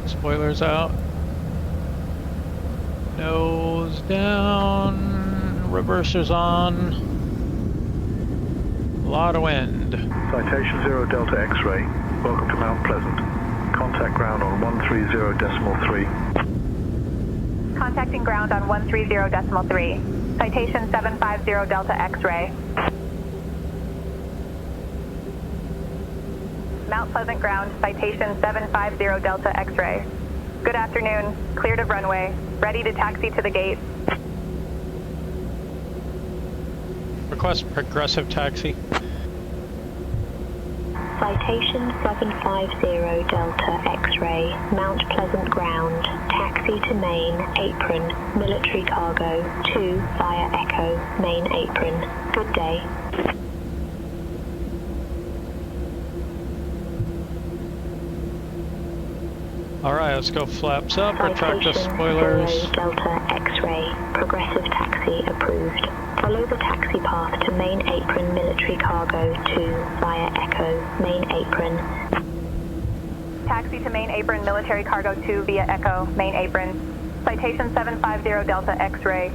Spoilers out. Nose down. Reversers on. A lot of wind. Citation 0 Delta X-ray. Welcome to Mount Pleasant. Contact ground on 130.3. Contacting ground on 130.3. Citation 750 Delta X-ray. Mount Pleasant ground, citation 750 Delta X-ray. Good afternoon, cleared of runway, ready to taxi to the gate. Request progressive taxi. Citation 750 Delta X-ray, Mount Pleasant ground, taxi to main, apron, military cargo, 2 via Echo, main apron. Good day. Alright, let's go flaps up, retract the spoilers. 0 Delta X-ray, progressive taxi approved. Follow the taxi path to main apron military cargo 2 via Echo, main apron. Taxi to main apron military cargo 2 via Echo, main apron. Citation 750 Delta X-ray.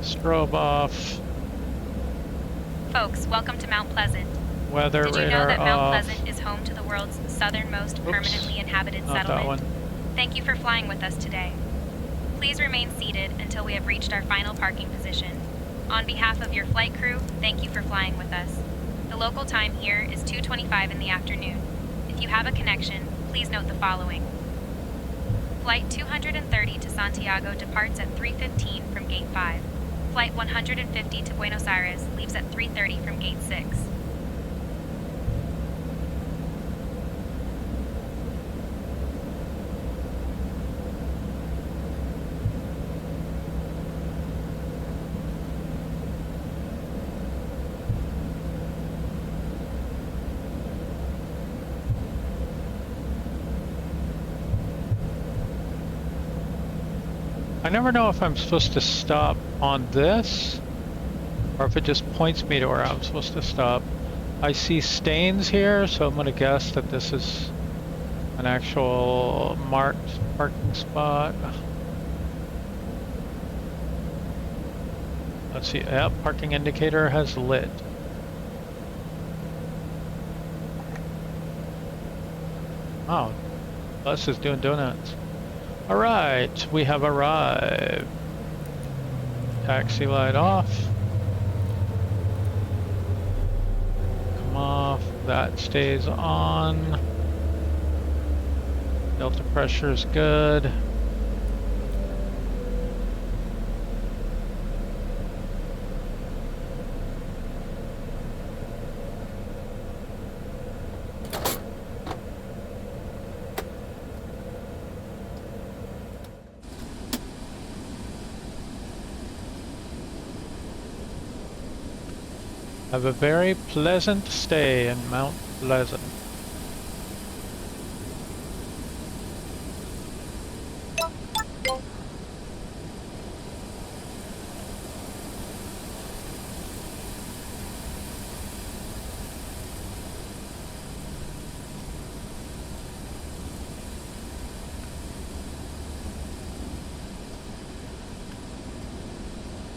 Strobe off. Folks, welcome to Mount Pleasant. Weather Did you radar know that Mount off. Pleasant is home to the world's southernmost permanently inhabited Not that settlement? one. Thank you for flying with us today. Please remain seated until we have reached our final parking position. On behalf of your flight crew, thank you for flying with us. The local time here is 2:25 in the afternoon. If you have a connection, please note the following. Flight 230 to Santiago departs at 3:15 from Gate 5. Flight 150 to Buenos Aires leaves at 3:30 from Gate 6. I never know if I'm supposed to stop on this or if it just points me to where I'm supposed to stop. I see stains here, so I'm going to guess that this is an actual marked parking spot. Let's see, yep, parking indicator has lit. Oh, bus is doing donuts. Alright, we have arrived. Taxi light off. Come off, that stays on. Delta pressure is good. Have a very pleasant stay in Mount Pleasant.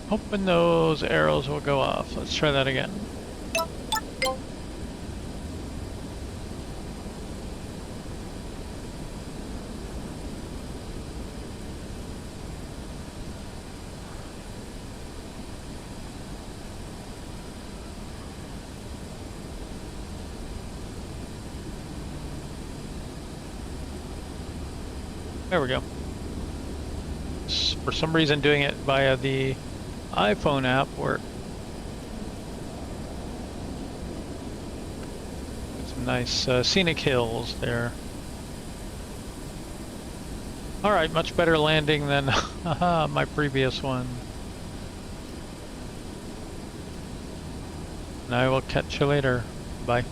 Hoping those arrows will go off. Let's try that again. There we go. For some reason doing it via the iPhone app worked. Some nice scenic hills there. Alright, much better landing than my previous one. And I will catch you later. Bye.